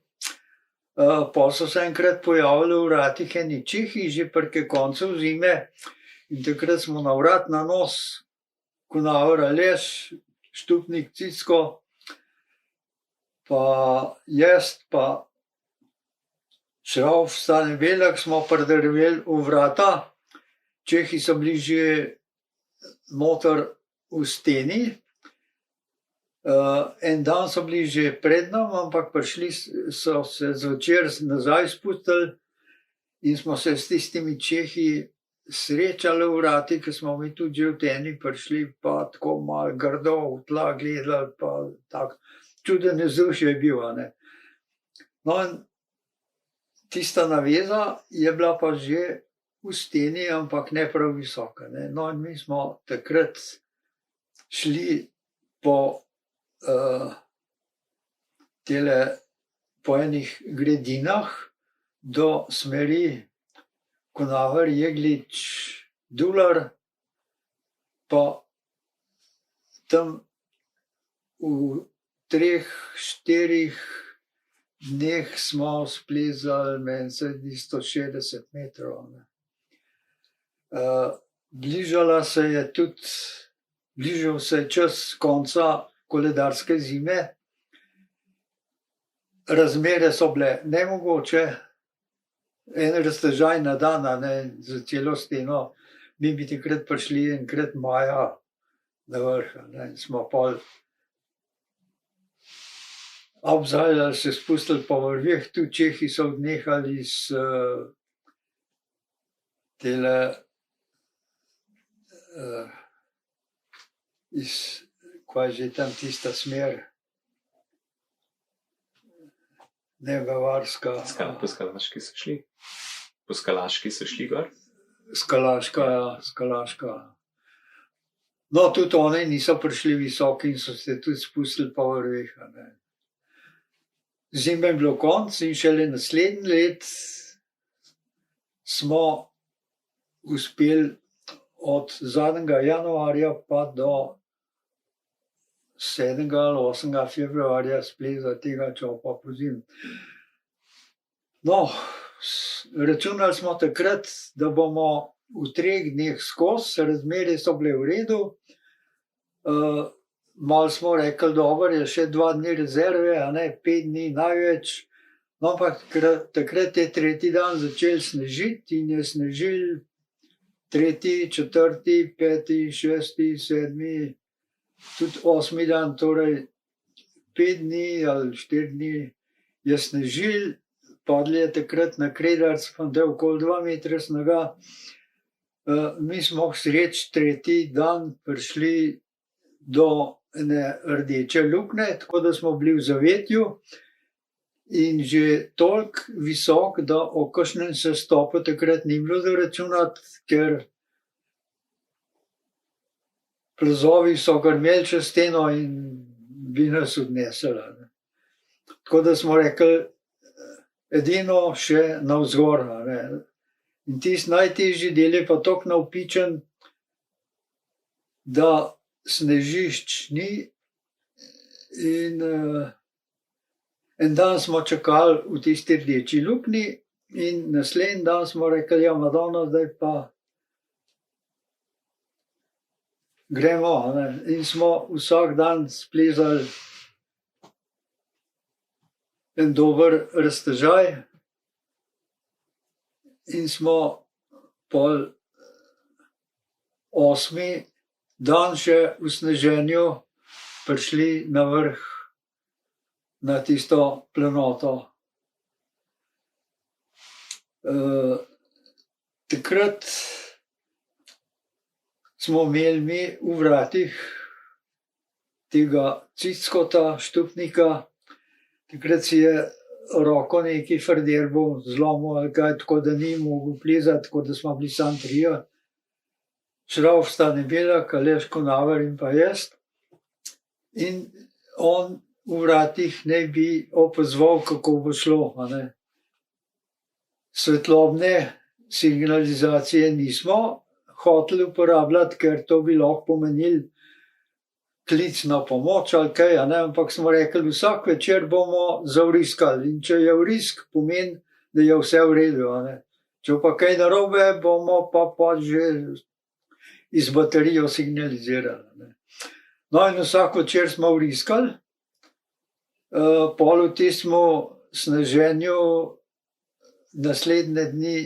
Pa so se enkrat pojavili v vratih eni Čehi, že prek koncev zime, in takrat smo na vrat na nos, Kunaver Aleš, Štupnik Cicko, pa jaz, pa Šrauf, Stane Belak smo pridrveli v vrata. Čehi so bili že noter v steni. En dan so bili že pred nam, ampak prišli so se zvečer nazaj spustili in smo se s tistimi Čehi srečali v vrati, ker smo mi tudi že v teni prišli, pa tako malo grdo v tla gledali, pa tako čuden vzdušje je bil. No, in tista naveza je bila pa že v steni, ampak ne prav visoka. No, in mi smo takrat šli po enih gredinah do smeri Kunaver, Jeglič, Dular, pa tam v 3-4 dneh smo splezali, meni se zdi 160 metrov. Bližal se je čas konca koledarske zime, razmere so bile nemogoče, en raztežaj na dan, a ne, za celo steno. Mi bi takrat prišli enkrat maja na vrh, a ne, in smo pol obzajali, se spustili po vrveh, tudi Čehi so odnehali iz tele iz, kaj že tam tista smer, ne Bavarska. Po Skalaški so šli? Po Skalaški so šli gor? Skalaška, ja, Skalaška. No, tudi oni niso prišli visoki in so se tudi spustili po vrveh, a ne. Zime je bilo konc in šele naslednji let smo uspeli od zadnjega januarja pa do 7. ali 8. februarja splezati tega čopa po zim. No, računali smo takrat, da bomo v 3 dneh skozi, razmere so bile v redu. Malo smo rekli, dobro, je še 2 dni rezerve, a ne, 5 dni največ. No, ampak takrat je 3. dan začel snežiti in je snežil 3., 4., 5., 6., 7., tudi 8. dan, torej 5 dni ali 4 dni je snežil. Padli je takrat na Kredarc, da je okoli 2 metra snega. Mi smo k sreči 3. dan prišli do ene rdeče luknje, tako da smo bili v zavetju in že toliko visok, da o kakšnem sestopu takrat ni bilo za računati, ker plazovi so grmeli čez steno in bi nas odnesli. Tako da smo rekli, edino še navzgor. In tisti najtežji del je pa toliko navpičen, da snežišč ni. In en dan smo čakali v tisti rdeči luknji in naslednji dan smo rekli, ja, Madonna, zdaj pa gremo. In smo vsak dan splezali en dober raztežaj in smo pol 8. dan še v sneženju prišli na vrh, na tisto planoto. Takrat smo imeli mi v vratih tega Cickota, Štupnika. Takrat si je roko neki Frderbo zlomil ali kaj, tako da ni mogel plezati, tako da smo bili sam 3. Šrauf, Stane Belak, Aleš Konavar in pa jaz. In on v vratih naj bi opazoval, kako bo šlo. Svetlobne signalizacije nismo hoteli uporabljati, ker to bi lahko pomenili klic na pomoč ali kaj, ampak smo rekli, vsak večer bomo zavriskali in če je vrisk, pomeni, da je vse v redu. Če pa kaj narobe, bomo pa že iz baterijo signalizirali. No, in vsak večer smo vriskali. Pol v tistem sneženju naslednje dni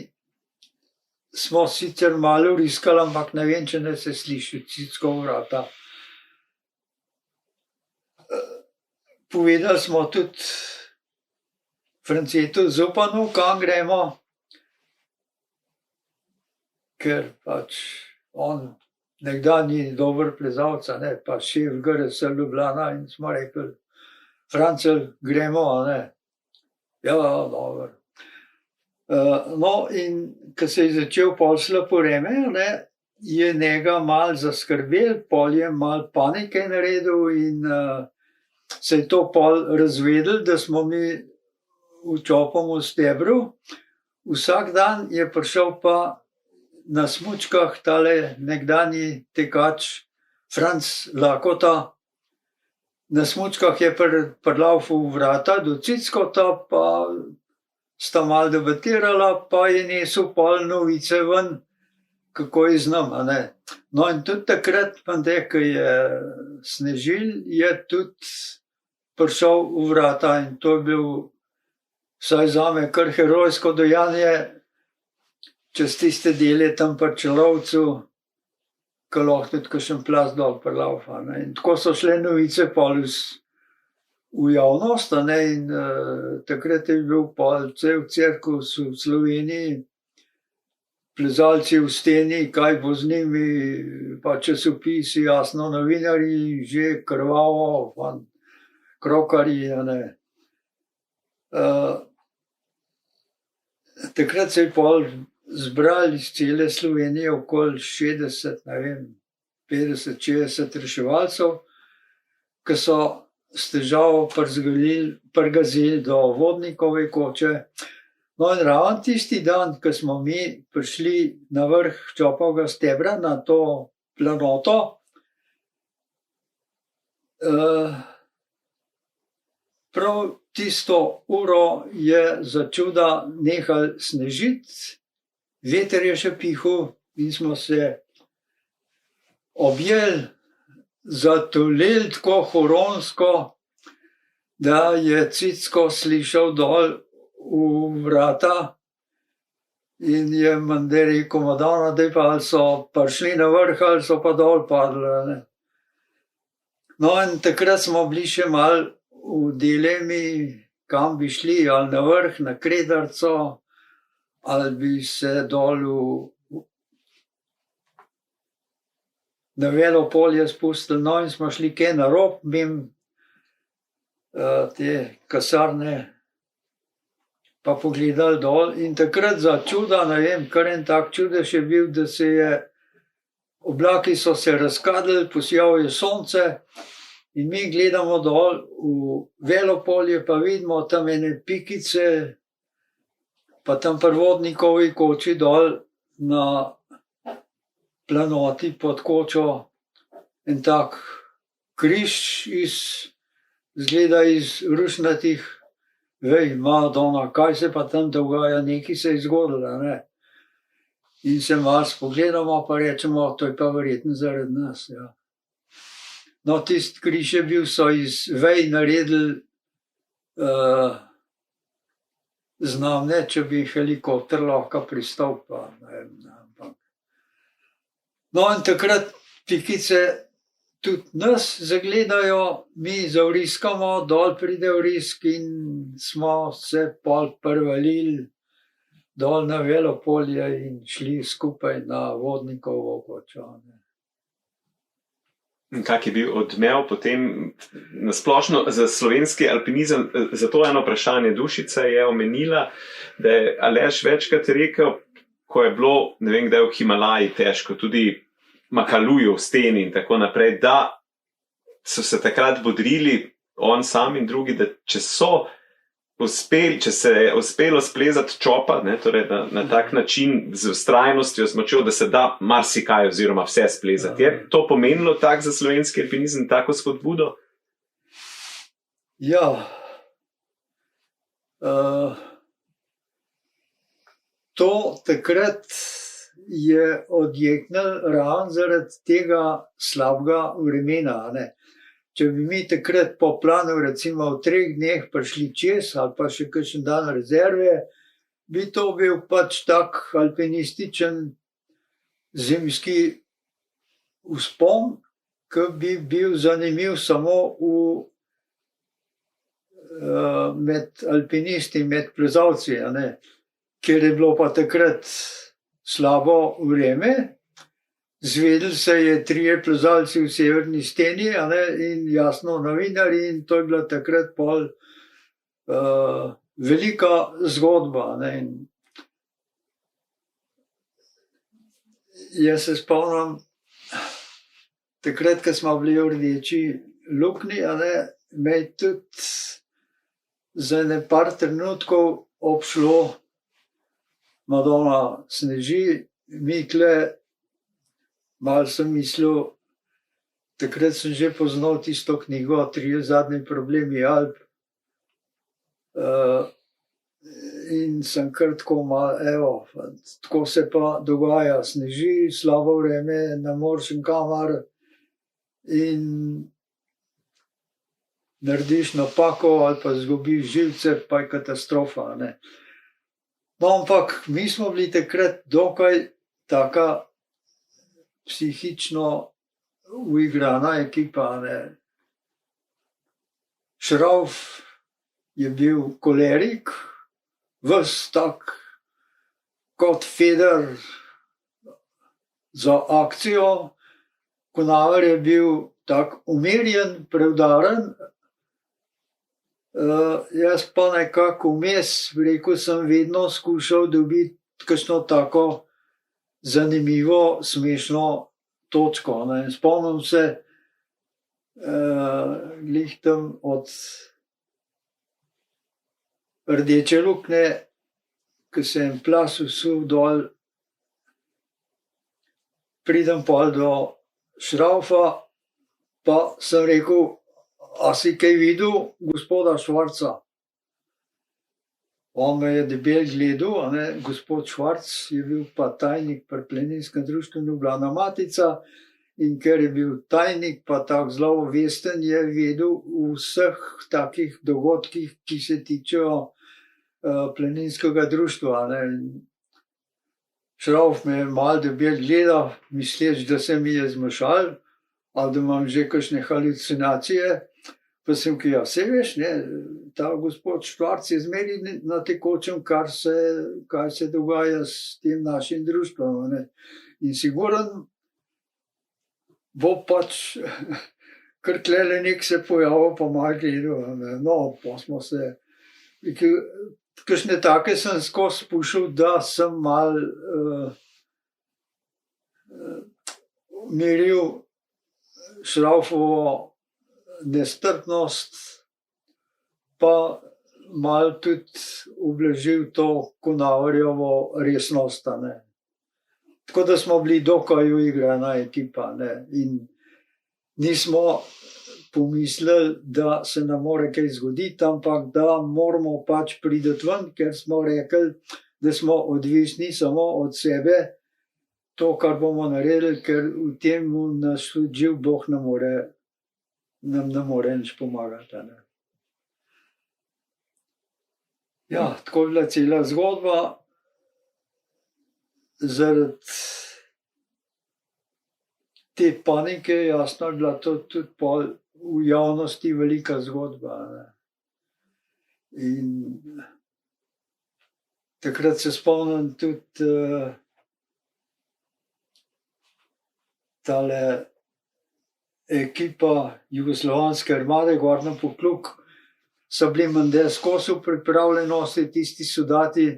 smo sicer malo vriskali, ampak ne vem, če ne se sliši Cickova vrata. Povedali smo tudi Francetu Zupanu, kam gremo, ker pač on nekdanji dober plezalec, pa šef GRS Ljubljana, in smo rekli, Francel, gremo, Ja, dobro. No, in ko se je začel pol slabo vreme, je njega malo zaskrbel, pol je malo panike naredil in se je to pol razvedel, da smo mi v čopom v stebru. Vsak dan je prišel pa na smučkah tale nekdanji tekač Franc Lakota. Na smučkah je prlaufal vrata do Cickota, pa sta malo debatirala, pa je nesel pol novice ven, kako je z nam. No, in tudi takrat, ko je snežil, je tudi prišel v vrata in to je bil saj zame kar herojsko dejanje, čez tiste dele tam pri Čelovcu, ko lahko tudi kakšen plaz dol prelaufa. In tako so šle novice pol v javnost, in takrat je bil pol cel cirkus v Sloveniji, plezalci v steni, kaj bo z njimi, pa časopisi, jasno, novinarji, že krvavo, krokarji, takrat se je pol zbrali iz cele Slovenije okoli 60, 50-60 reševalcev, ki so s težavo prgazili do vodnikove koče. No in ravno tisti dan, ko smo mi prišli na vrh Čopovega stebra, na to planoto, prav tisto uro je začuda nehal snežiti, veter je še pihal in smo se objeli, zatulili tako huronsko, da je Cicko slišal dol v vrata in je menda rekel, Madonna, daj pa ali so prišli na vrh ali so pa dol padli. No in takrat smo bili še malo v dilemi, kam bi šli, ali na vrh, na Kredarco, ali bi se dol na Velo polje spustili. No in smo šli kaj na rob, mimo te kasarne, pa pogledali dol in takrat za čuda, kar en tak čudež je bil, da se je, oblaki so se razkadili, posijalo je sonce in mi gledamo dol v Velo polje, pa vidimo tam ene pikice, pa tam pri vodnikovi koči dol na planoti pod kočo en tak križ zgleda iz rušnatih vej, Madonna, kaj se pa tam dogaja, nekaj se je zgodilo, In se malo spogledamo, pa rečemo, to je pa verjetno zaradi nas, ja. No, tisti križ je bil, so iz vej naredili znam, če bi helikopter lahko pristal, pa ne vem, ampak. No, in takrat pikice tudi nas zagledajo, mi zavriskamo, dol pride vrisk in smo se pol prvalili dol na Velo polje in šli skupaj na vodnikovo kočo. Kak je bil odmev potem nasplošno za slovenski alpinizem? Zato eno vprašanje. Dušica je omenila, da je Aleš večkrat rekel, ko je bilo, ne vem kdaj, v Himalaji težko, tudi Makaluju v steni in tako naprej, da so se takrat bodrili, on sam in drugi, da če se je uspelo splezati čopa, torej na tak način z vztrajnostjo, z močjo, da se da marsikaj oziroma vse splezati. Je to pomenilo tak za slovenski alpinizem, tako spodbudo? Ja. To takrat je odjeknil ravno zaradi tega slabega vremena. Če bi mi takrat po planu recimo v 3 dneh prišli čez ali pa še kakšen dan rezerve, bi to bil pač tak alpinističen zimski vzpon, ki bi bil zanimiv samo med alpinisti, med plezalci, ker je bilo pa takrat slabo vreme. Zvedeli se je 3 plezalci v severni steni in jasno novinarji, in to je bila takrat pol velika zgodba. Jaz se spomnim, takrat, ko smo bili v Rdeči luknji, me je tudi za ene par trenutkov obšlo, Madonna, sneži, mi tle. Malo sem mislil, takrat sem že poznal tisto knjigo 3 zadnji problemi Alp. In sem kar tako malo, tako se pa dogaja, sneži, slabo vreme, ne moreš nikamor. In narediš napako ali pa zgubiš živce, pa je katastrofa. Ne. No, ampak mi smo bili takrat dokaj taka psihično uigrana ekipa. Ne. Šrauf je bil kolerik, ves tak kot Feder za akcijo. Kunaver je bil tak umirjen, preudaren. Jaz pa nekako vmes, rekel sem, vedno skušal dobiti kakšno tako zanimivo, smešno točko. Ne. Spomnim se, glih tam od Rdeče luknje, ko se en plaz usul dol, pridem pol do Šraufa, pa sem rekel, a si kaj videl gospoda Švarca? On me je debel gledal, a ne, gospod Švarc je bil pa tajnik pri Planinskem društvu Ljubljana Matica, in ker je bil tajnik, pa tako zelo vesten, je vedel v vseh takih dogodkih, ki se tičejo Planinskega društva. Ne. Šrauf me je malo debel gledal, misleč, da se mi je zmešal, ali da imam že kakšne halucinacije. Pa sem rekel, ja, vse veš, ne, ta gospod Švarc je zmeraj na tekočem, kaj se dogaja s tem našim društvom. Ne. In siguren bo pač kar tlele nek se pojavil, pa malo gledal. No, pa smo se... Kakšne take sem skozi spuščal, da sem malo meril Šraufovo nestrpnost, pa malo tudi ublažil to Kunaverjevo resnost. Ne. Tako da smo bili dokaj uigrana ekipa. Ne. In nismo pomislili, da se nam more kaj zgoditi, ampak da moramo pač priti ven, ker smo rekli, da smo odvisni samo od sebe, to, kar bomo naredili, ker v tem nas živ Bog nam ne more nič pomagati. Ne. Ja, tako je bila cela zgodba. Zaradi te panike, jasno, je bila to tudi pol v javnosti velika zgodba. Ne. In takrat se spomnim tudi tale ekipa Jugoslovanske armade, gor na Pokljuk, so bili menda skozi v pripravljenosti tisti soldati,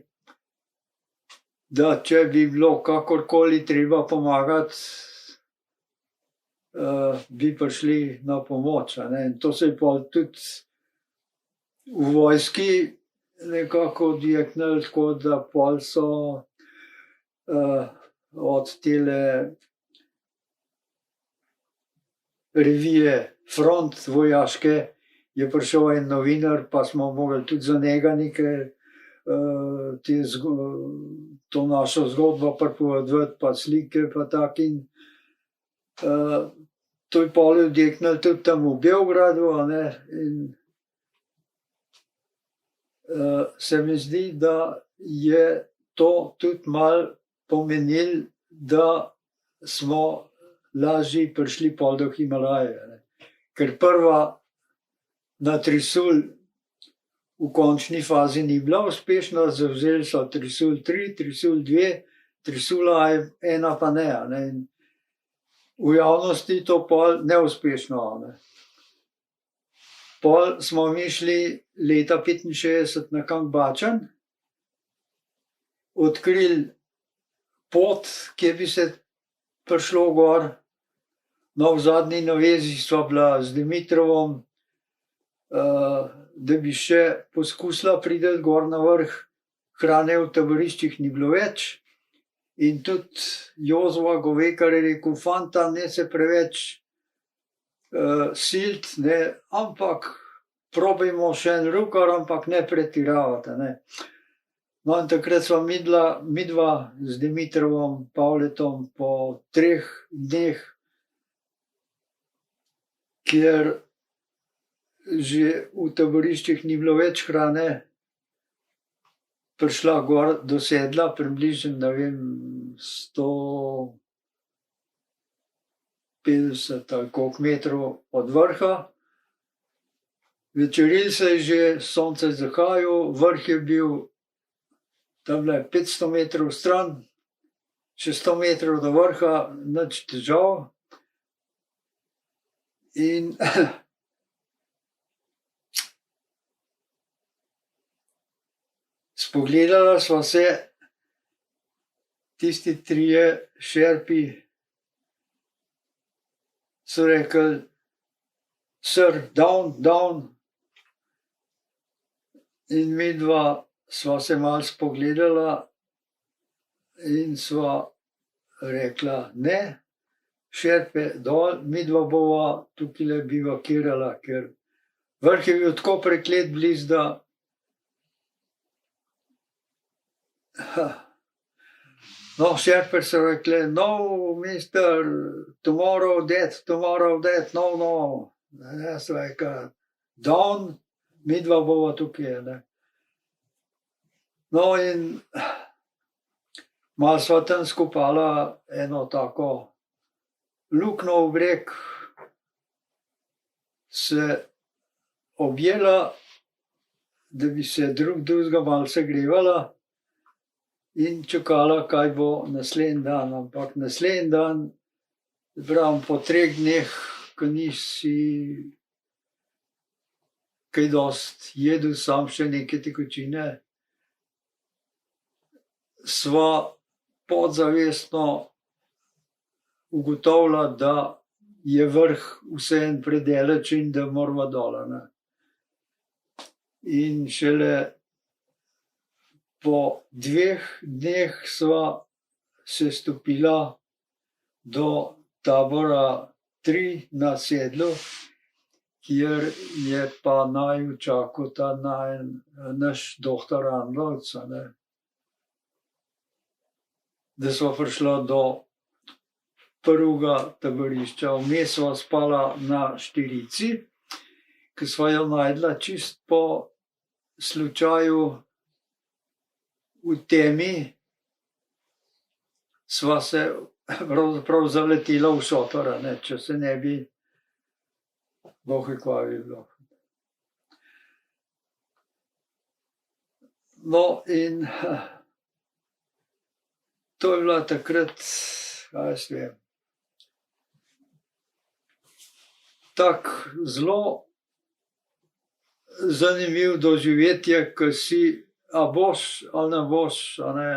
da če bi bilo kakorkoli treba pomagati, bi prišli na pomoč. Ne. In to se je pa tudi v vojski nekako odjeknilo, tako da pol so od tele revije Front vojaške je prišel en novinar, pa smo mogli tudi za njega nekaj to našo zgodbo pripovedovati, pa slike, pa tak. In to je pol odjeknilo tudi tam v Beogradu. Ne. In se mi zdi, da je to tudi malo pomenilo, da smo lažje prišli pol do Himalaje. Ne. Ker prva na Trisul v končni fazi ni bila uspešna, zavzeli so Trisul 3, Trisul 2, Trisula 1 pa ne. Ne. In v javnosti to pol neuspešno. Ne. Pol smo mi šli leta 65 na Kangbačan, odkrili pot, kje bi se prišlo gor. No, v zadnji navezi sva bila z Dimitrovom, da bi še poskusila priti gor na vrh. Hrane v taboriščih ni bilo več. In tudi Jozua Govekar je rekel, fanta, ne se preveč silt, ne, ampak probajmo še en rukar, ampak ne pretiravati. Ne. No, in takrat sva midva z Dimitrovom, Pavletom po 3 dneh, kjer že v taboriščih ni bilo več hrane, prišla gor do sedla, približno, ne vem, 150 ali koliko metrov od vrha. Večeril se je že, sonce je zahajalo, vrh je bil tam 500 metrov stran, še 100 metrov do vrha, nič težav. In spogledala sva se, tisti trije šerpi so rekli, sir, down, down. In midva sva se malo spogledala in sva rekla, ne, šerpe dol, midva bova tukaj bivakirala, ker vrh je bil tako preklet blizu, da no, šerpe so rekli, no, mister, tomorrow death, no, no. Jaz sem rekel, down, midva bova tukaj, ne. No, in malo sva tam skopala eno tako luknjo v breg, se objela, da bi se drugega malo segrevala in čakala, kaj bo naslednji dan. Ampak naslednji dan, pravim, po 3 dneh, ko nisi kaj dosti jedel, sam še neke tekočine, sva podzavestno ugotovila, da je vrh vseeno predaleč in da morava dol, ne. In šele po 2 dneh sva se stopila do tabora 3 na sedlu, kjer je pa naju čakal ta naš doktor Andlovc, ne. Da sva prišla do prvega taborišča. Vmes sva spala na štirici, ki sva jo najdla čist po slučaju v temi, sva se pravzaprav zaletela v šotor, ne, če se ne bi bohekva bi bilo. No, in to je bila takrat, kaj jaz vem, tak zelo zanimiv doživetje, ko si, a boš ali ne boš, a ne.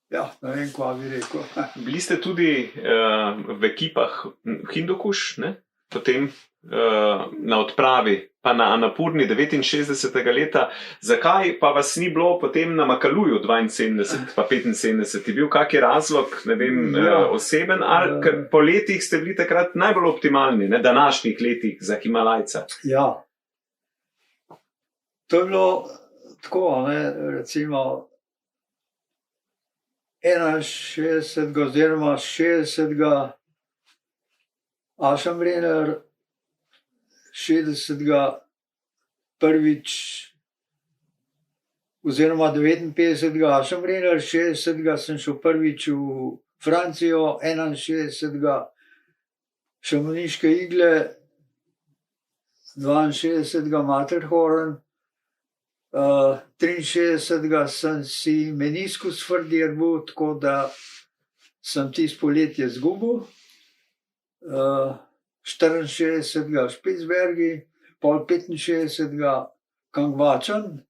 Ja, ne vem, kva bi rekel. Bili ste tudi v ekipah Hindukuš, ne? Potem na odpravi, pa na Anapurni 69. leta. Zakaj pa vas ni bilo potem na Makaluju 72 pa 75? Je bil kakšen razlog, ne vem, oseben, ali ker po letih ste bili takrat najbolj optimalni, ne, današnjih letih za Himalajca? Ja. To je bilo tako, ne, recimo 61. oziroma 60. Ašambrener, 60. prvič, oziroma 59. Ašambrener, 60. sem šel prvič v Francijo, 61. Šamoniške igle, 62. Matterhorn, 63. sem si meniskus frdirbil, tako da sem tisto poletje zgubil. 64. Špicbergi, pol 65. Kangbačan,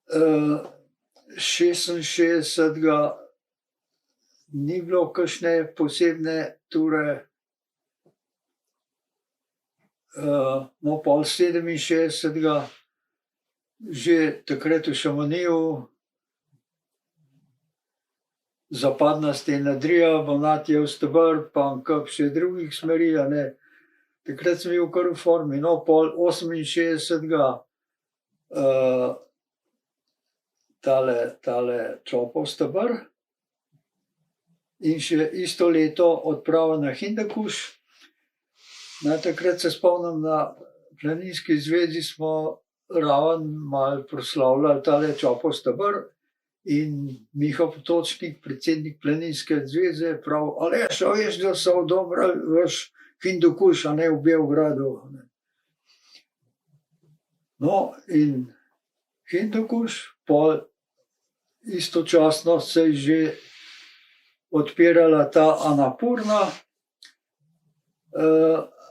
66. ni bilo kakšne posebne ture, no pol 67. že takrat v Šamoniju, zapadna stena Drija, Bonatijev steber, pa kap še drugih smeri, a ne. Takrat sem bil kar v formi, no pol 68. Tale Čopov steber, in še isto leto odprava na Hindukuš. Takrat se spomnim, na Planinski zvezi smo raven malo proslavljali tale Čopov steber in Miha Potočnik, predsednik Planinske zveze, pravi: Aleš, a veš, da so odobrali vaš Hindukuš, a ne v Beogradu. No, in Hindukuš, pol istočasno se je že odpirala ta Anapurna,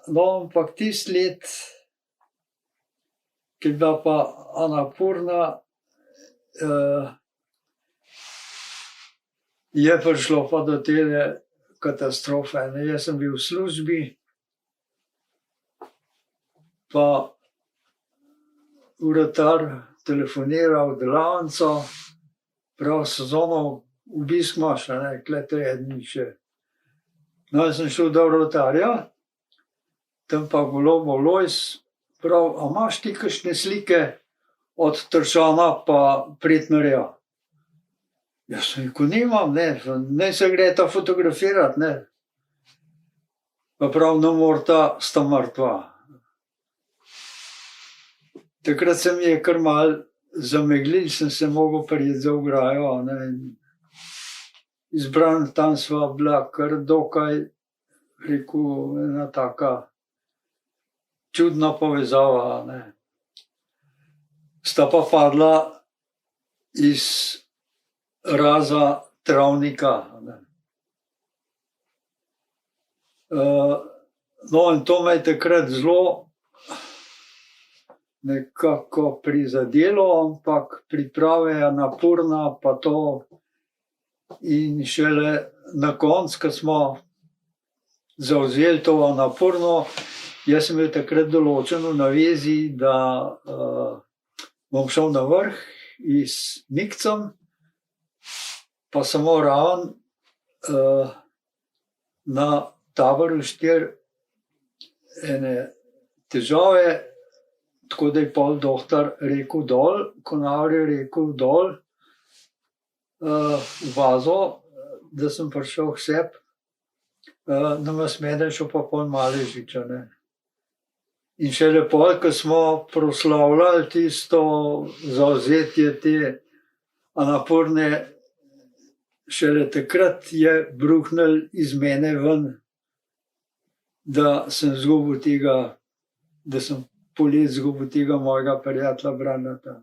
no, ampak tisti let, ki je bila pa Anapurna, je prišlo pa do te katastrofe. Jaz sem bil v službi, pa vratar telefonira v delavnico, prav sezono obisk imaš, klete edni še. No, jaz sem šel do vratarja, tam pa Golobo Lojs, prav: a imaš ti kakšne slike od Tršana pa Pretnarja? Jaz sem rekel: nimam, ne se greta fotografirati, ne. Pa prav: ne morata, sta mrtva. Takrat se mi je kar malo zameglil, sem se mogel prijeti za ograjo, izbran, tam sva bila kar dokaj, rekel, ena taka čudna povezava. Sta pa padla iz raza travnika. No, in to me je takrat zelo nekako prizadelo, ampak priprave je naporna, pa to. In šele na koncu, ko smo zavzeli to naporno, jaz sem imel takrat določeno navezi, da bom šel na vrh z Mikcem, pa samo raven na Taboru 4 ene težave, tako da je pol doktor rekel dol, Konar je rekel dol v vazo, da sem prišel k sebi, da me smeden šel pa pol Maležiča. In šele pol, ko smo proslavljali tisto zavzetje te Anapurne, šele takrat je bruhnil iz mene ven, da sem izgubil tega, da sem poleti izgubil tega mojega prijatelja Braneta.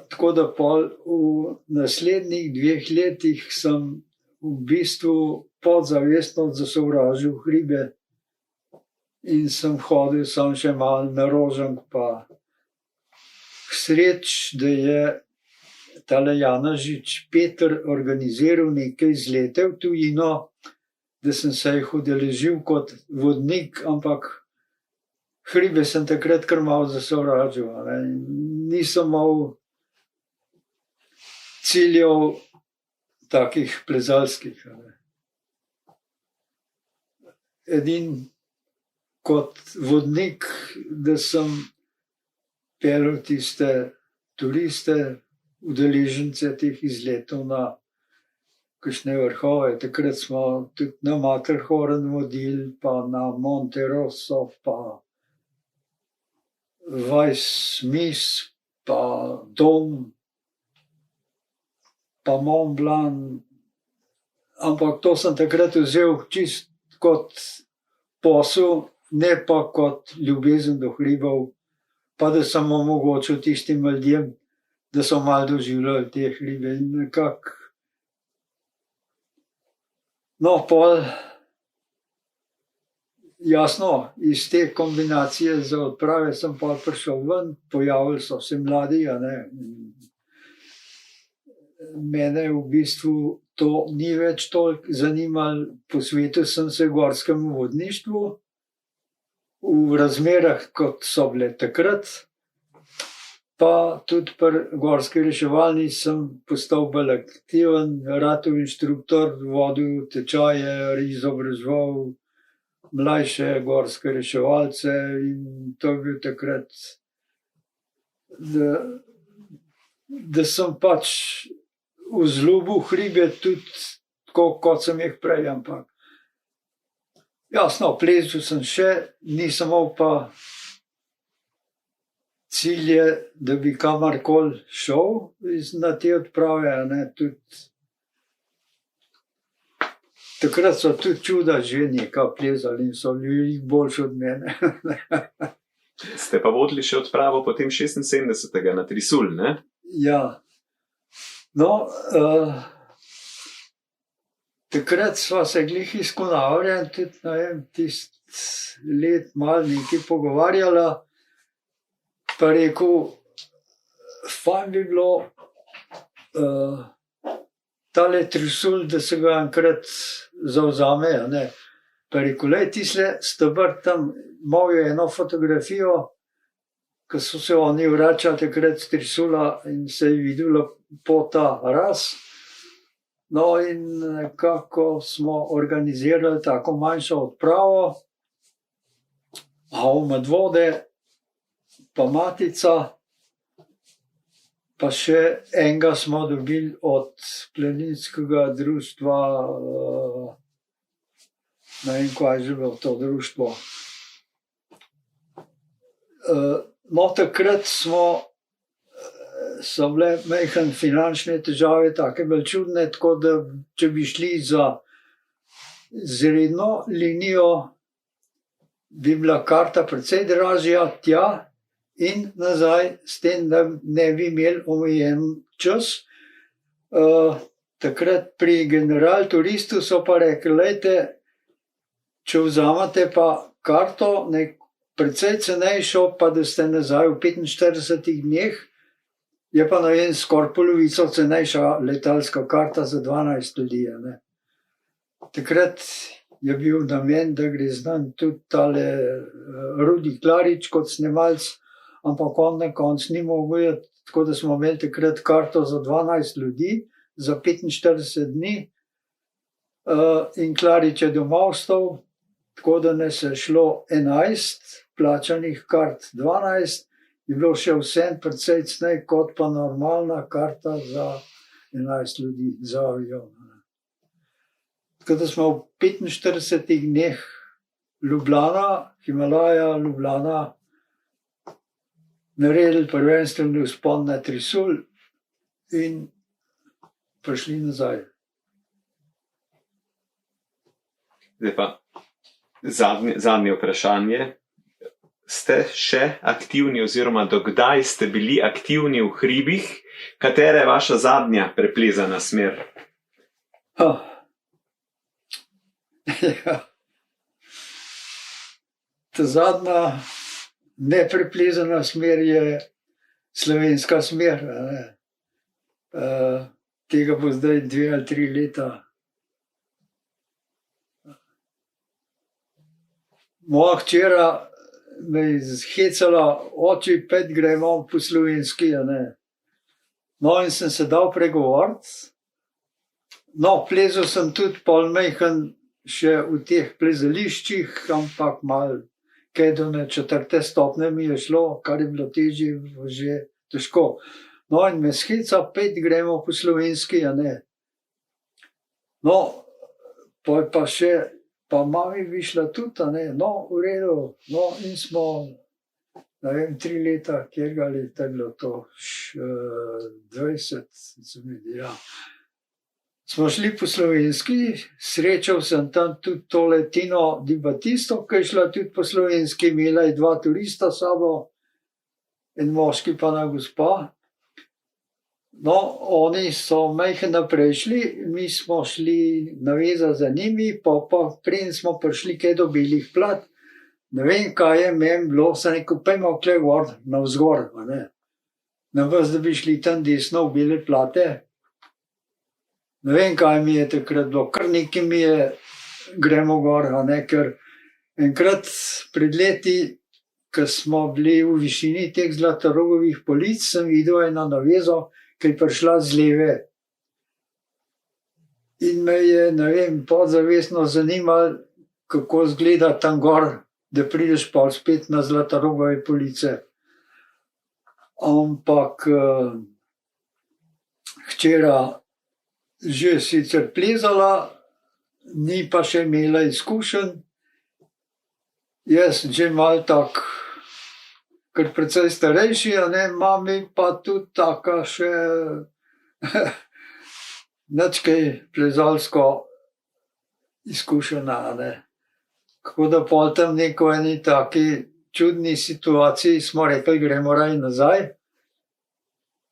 Tako da pol v naslednjih 2 letih sem v bistvu podzavestno zasovražil hribe in sem hodil sam še malo na Roženk, pa k sreč, da je tale Janažič Peter organiziral nekaj izletov v tujino, da sem se jih udeležil kot vodnik, ampak hribe sem takrat kar malo zasovražil. Nisem imel ciljev takih plezalskih. Edin kot vodnik, da sem peljal tiste turiste, udeležence teh izletov na kakšne vrhove. Takrat smo tudi na Matterhorn vodili, pa na Monte Rosso, pa Weiss-Mies, pa Dom, pa Mont Blanc. Ampak to sem takrat vzel čist kot posel, ne pa kot ljubezen do hribov, pa da sem omogočil tistim ljudem, da so malo doživljali te hribe. In nekako, no, pol, jasno, iz te kombinacije za odprave sem pol prišel ven, pojavili so se mladi, mene v bistvu to ni več toliko zanimalo, posvetil sem se gorskemu vodništvu v razmerah, kot so bile takrat, pa tudi pri gorski reševalni sem postal bolj aktiven, ratov inštruktor, vodil tečaje, izobraževal mlajše gorske reševalce in to je bil takrat, da sem pač vzljubil hribe tudi tako, kot sem jih prej, ampak jasno, plezal sem še, nisem imel pa cilje, da bi kamorkoli šel na te odprave, ne, tudi takrat so tudi čuda že nekaj plezali in so bili boljši od mene. Ste pa vodili še odpravo potem 76. na Trisul, ne? Ja. No, takrat sva se glih iz Konavrja in tudi, ne vem, tist let malo nekaj pogovarjala, pa rekel, fajn bi bilo tale Trisul, da se ga enkrat zavzame, ne. Pa rekel, lej, tisle stebr tam, imel je eno fotografijo, ko so se oni vračali takrat z Trisula in se je videla pota raz. No in nekako smo organizirali tako manjšo odpravo, a Medvode, pa Matica, pa še enega smo dobili od planinskega društva, ne vem, kaj je že bilo to društvo. No, takrat so bile majhne finančne težave, take bolj čudne, tako da če bi šli za zredno linijo, bi bila karta precej dražja tja in nazaj, s tem, da ne bi imeli omejen čas. Takrat pri General Turistu so pa rekli, lejte, če vzamete pa karto, precej cenejšo, pa da ste nazaj v 45 dneh, je pa, ne vem, skoraj polovico cenejša letalska karta za 12 ljudi, ne. Takrat je bil namen, da gre znan tudi tale Rudi Klarič kot snemalc, ampak on na koncu ni mogel, tako da smo imeli takrat karto za 12 ljudi, za 45 dni, in Klarič je doma ostal, tako da nas je šlo 11, plačanih kart 12, je bilo še vsem precej cenej, kot pa normalna karta za 11 ljudi, za avion. Tako da smo v 45 dneh Ljubljana, Himalaja, Ljubljana, naredili prvenstveni vzpon na Trisul in prišli nazaj. Zdaj pa zadnje vprašanje. Ste še aktivni oziroma dokdaj ste bili aktivni v hribih? Katera je vaša zadnja preplezana smer? Ja. Ta zadnja nepreplezana smer je slovenska smer. Tega bo zdaj 2 ali 3 leta. Moja hčera me je zhecala, oči, 5 gremo po slovenski, ne. No, in sem se dal pregovoriti. No, plezal sem tudi pol majhen še v teh plezališčih, ampak malo kaj do 4. stopnje mi je šlo, kar je bilo težje, že težko. No, in me zheca, 5 gremo po slovenski, ne. No, pa še pa mami bi šla tudi, ne, no, v redu, no, in smo, ne vem, 3 leta, kjerga leta je bilo to, 20, se mi zdi, ja. Smo šli po slovenski, srečal sem tam tudi tole Tino Di Battisto, ki je šla tudi po slovenski, imela je 2 turista s sabo, en moški pa ena gospa. No, oni so majhen naprej šli, mi smo šli naveza za njimi, pa preden smo prišli kaj do Belih plat, ne vem, kaj je meni bilo, sem rekel, pojmo kle gor, navzgor, ne. Namesto da bi šli tam desno v Bele plate. Ne vem, kaj mi je takrat bilo, kar nekaj mi je, gremo gor, ne, ker enkrat pred leti, ko smo bili v višini teh Zlatorogovih polic, sem videl eno navezo, ki je prišla z leve. In me je, ne vem, podzavestno zanimalo, kako izgleda tam gor, da prideš pol spet na Zlatorogove police. Ampak hčera že sicer plezala, ni pa še imela izkušenj. Jaz že malo tak, kar precej starejši, a ne, mami pa tudi taka še nič kaj plezalsko izkušena, a ne. Kako da pol tam neko eni taki čudni situaciji smo rekli, gremo raj nazaj.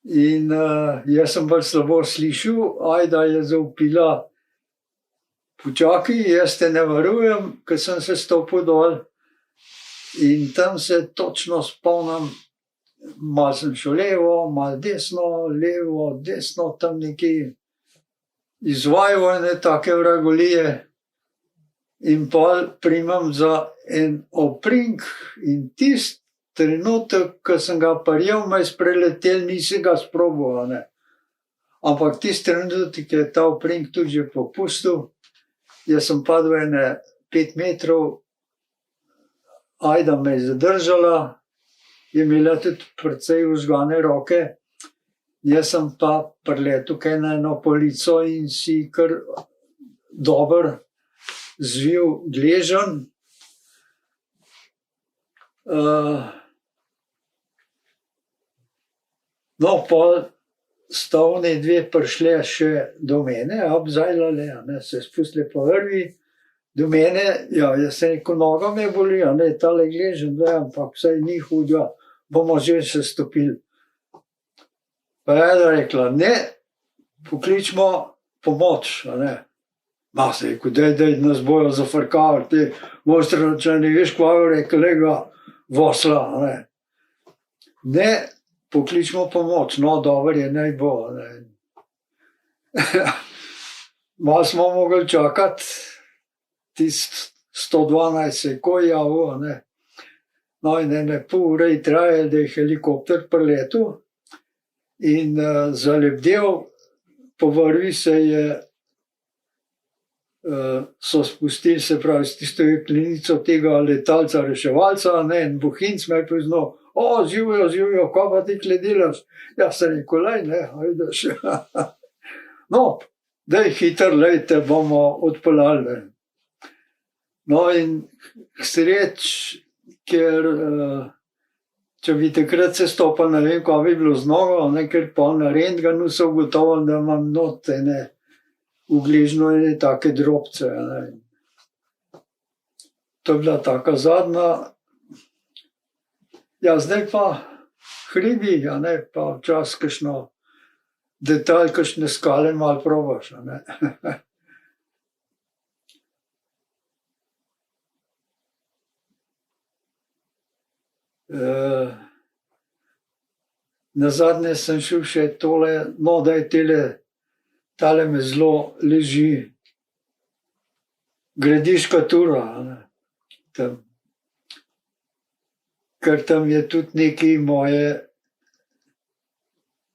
In jaz sem bolj slabo slišal, Ajda je zavpila, počakaj, jaz te ne varujem, ker sem se stopil dol. In tam se točno spomnim, malo sem šel levo, malo desno, levo, desno, tam neki izvajal ene take vragolije. In pol primam za en opring in tisti trenutek, ko sem ga prijel, me je spreletel, nisi ga sprobal, a ne. Ampak tisti trenutek je ta opring tudi že popustil. Jaz sem padel ene 5 metrov, Ajda me je zadržala, je imela tudi precej užgane roke. Jaz sem pa priletel kaj na eno polico in si kar dober zvil gleženj. No, pol sta oni dve prišli še do mene, obzajljale, a ne, se spustili po vrvi. Do mene, ja, jaz sem rekel, noga me boli, a ne, tale gleženj, ampak vsaj ni hudja, bomo že se stopili. Pa je Ajda rekla, ne, pokličimo pomoč, a ne. Ma se rekel, daj, nas bojo zafrkavali, te mojstrovčani, veš, kva je rekel, lega vosla, a ne. Ne, pokličimo pomoč, no, dobro je, naj bo, a ne. Malo smo mogli čakati, tisti 112 se je ko javil, a ne. No, in ene pol ure je trajalo, da je helikopter priletel in zalebdel, po vrvi se je so spustili, se pravi, s tisto jeklenico tega letalca reševalca, ne, in Bohinc me je priznal, živijo, kaj pa ti tle delaš? Jaz sem rekel, lej, ne, ajdeš. No, daj hitro, lej, te bomo odpeljali. No, in sreč, ker če bi takrat se stopil, ne vem, kaj bi bilo z nogo, ne, ker pol na rentgenu so ugotovili, da imam note, ne, ugležno ene take drobce. Ne. To je bila taka zadnja. Ja, zdaj pa hribi, a ne, pa včasih kakšno detalj, kakšne skale malo probaš, a ne. Nazadnje sem šel še tole, no, da je tale me zelo leži, Gradiška Tura, a ne, tam. Ker tam je tudi nekaj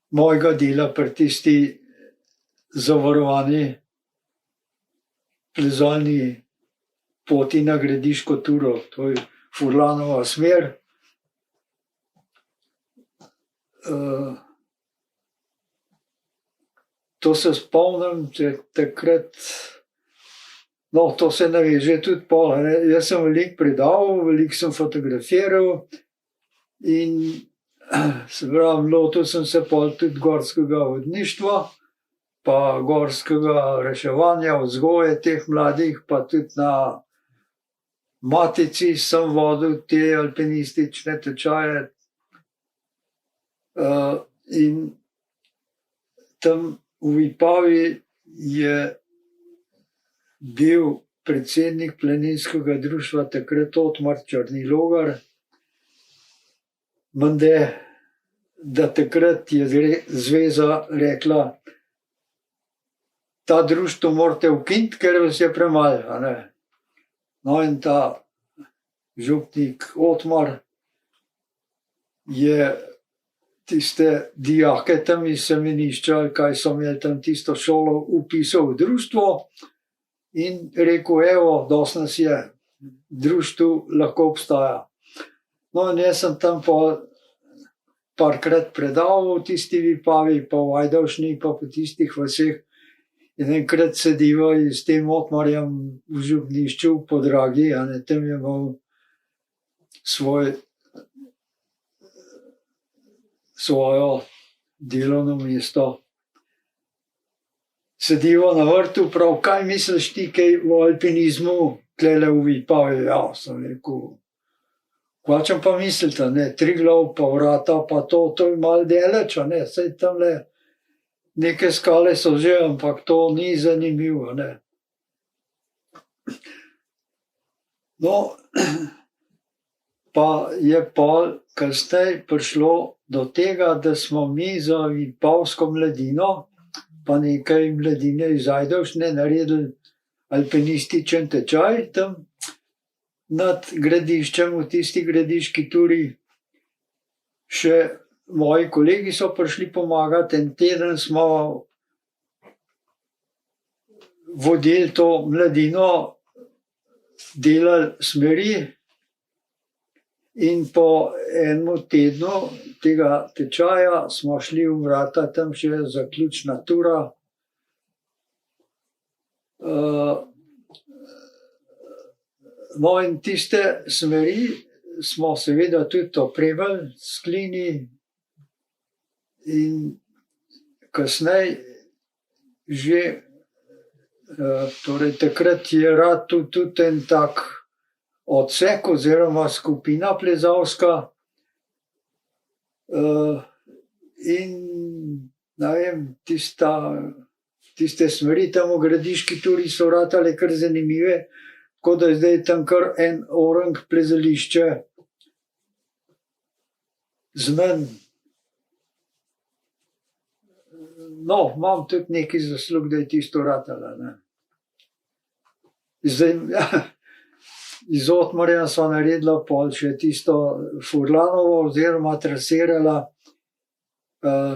mojega dela pri tisti zavarovani plezalni poti na Gradiško Turo, to je Furlanova smer. To se spomnim, če takrat, no, to se naveže tudi pol, ne. Jaz sem veliko predaval, veliko sem fotografiral in se pravi, lotil sem se pol tudi gorskega vodništva, pa gorskega reševanja, vzgoje teh mladih, pa tudi na Matici sem vodil te alpinistične tečaje. In tam v Vipavi je bil predsednik planinskega društva takrat Otmar Črnilogar. Mende, da takrat je zveza rekla, ta društvo morate ukiniti, ker vas je premalo, a ne. No, in ta župnik Otmar je tiste dijake tam iz semenišča, kaj so imeli tam tisto šolo, vpisal v društvo in rekel, evo, dosti nas je, društvo lahko obstaja. No, in jaz sem tam parkrat predaval v tisti Vipavi, pa v Ajdovšni, pa po tistih vaseh. In enkrat sediva s tem Otmarjem v župnišču v Podragi, tam je imel svojo delovno mesto. Sediva na vrtu, prav, kaj misliš ti, kaj v alpinizmu tlele v Vipavju? Ja, sem rekel, kvačem pa mislite, ne, Triglav pa Vrata, pa to je malo daleč, ne, saj tamle neke skale so že, ampak to ni zanimivo, ne. No, pa je kasneje prišlo do tega, da smo mi za Vipavsko mladino pa nekaj mladine iz Ajdovščine naredili alpinističen tečaj tam nad Gradiščem, v tisti gradiški turi. Še moji kolegi so prišli pomagati, en teden smo vodili to mladino, delali smeri in po enem tednu tega tečaja smo šli v Vrata, tam še zaključna tura. No, in tiste smeri smo seveda tudi opremili s klini in kasneje že, torej takrat je rad tudi en tak odsek oziroma skupina plezalska in ne vem, tiste smeri tam v gradiški turi so ratale kar zanimive, tako da je zdaj tam kar en orang plezališče znan. No, imam tudi nekaj zaslug, da je tisto ratala, ne. Zdaj, iz Otmarja sva naredila pol še tisto Furlanovo oziroma trasirala,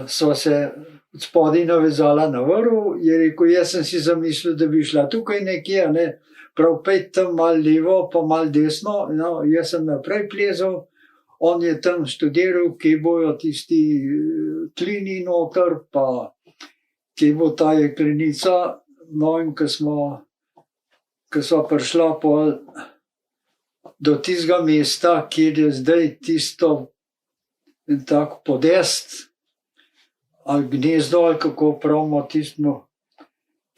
sva se od spodaj navezala na vrv, je rekel, jaz sem si zamislil, da bi šla tukaj nekje, ne, prav pejt tam malo levo pa malo desno, no, jaz sem naprej plezal, on je tam študiral, kje bojo tisti klini noter, pa kje bo ta jeklenica, no, in ko sva prišla pol do tistega mesta, kjer je zdaj tisto en tak podest, ali gnezdo, ali kako pravimo tistemu,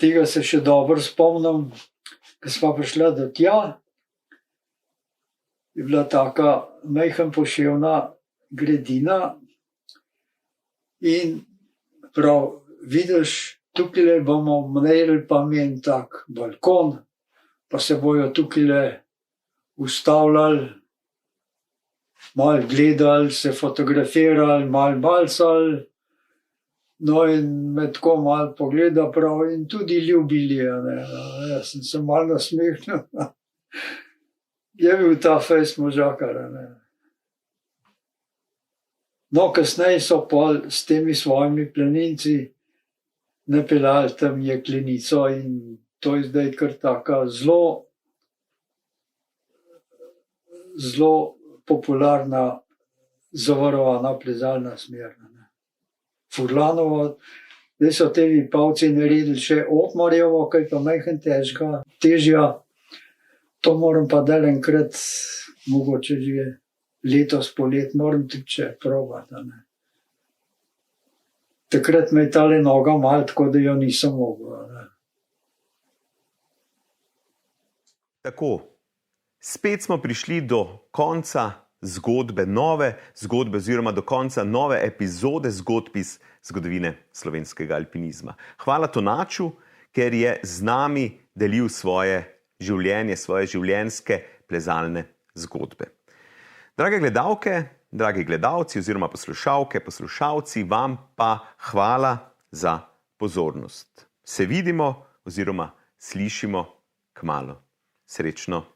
tega se še dobro spomnim, ko sva prišla do tja, je bila taka majhen poševna gredina in prav, vidiš, tukaj bomo naredili pa mi en tak balkon, pa se bojo tukaj ustavljali, malo gledali, se fotografirali, malo balcali, no in me tako malo pogleda prav in tudi ljubili, ne. Jaz sem se malo nasmehnil. Je bil ta fejst možakar, ne. No, kasneje so pol s temi svojimi planinci napeljali tam jeklenico in to je zdaj kar taka zelo popularna zavarovana plezalna smer. Furlanovo, zdaj so te Vipavci naredili še Otmarjevo, kaj pa majhen težja, to moram pa dal enkrat, mogoče že letos polet, moram tudi če probati. Takrat me je tale noga malo, tako da jo nisem mogel. Tako, spet smo prišli do konca nove zgodbe oziroma do konca nove epizode zgodb iz zgodovine slovenskega alpinizma. Hvala Tonaču, ker je z nami delil svoje življenje, svoje življenjske plezalne zgodbe. Drage gledalke, dragi gledalci oziroma poslušalke, poslušalci, vam pa hvala za pozornost. Se vidimo oziroma slišimo kmalu. Srečno!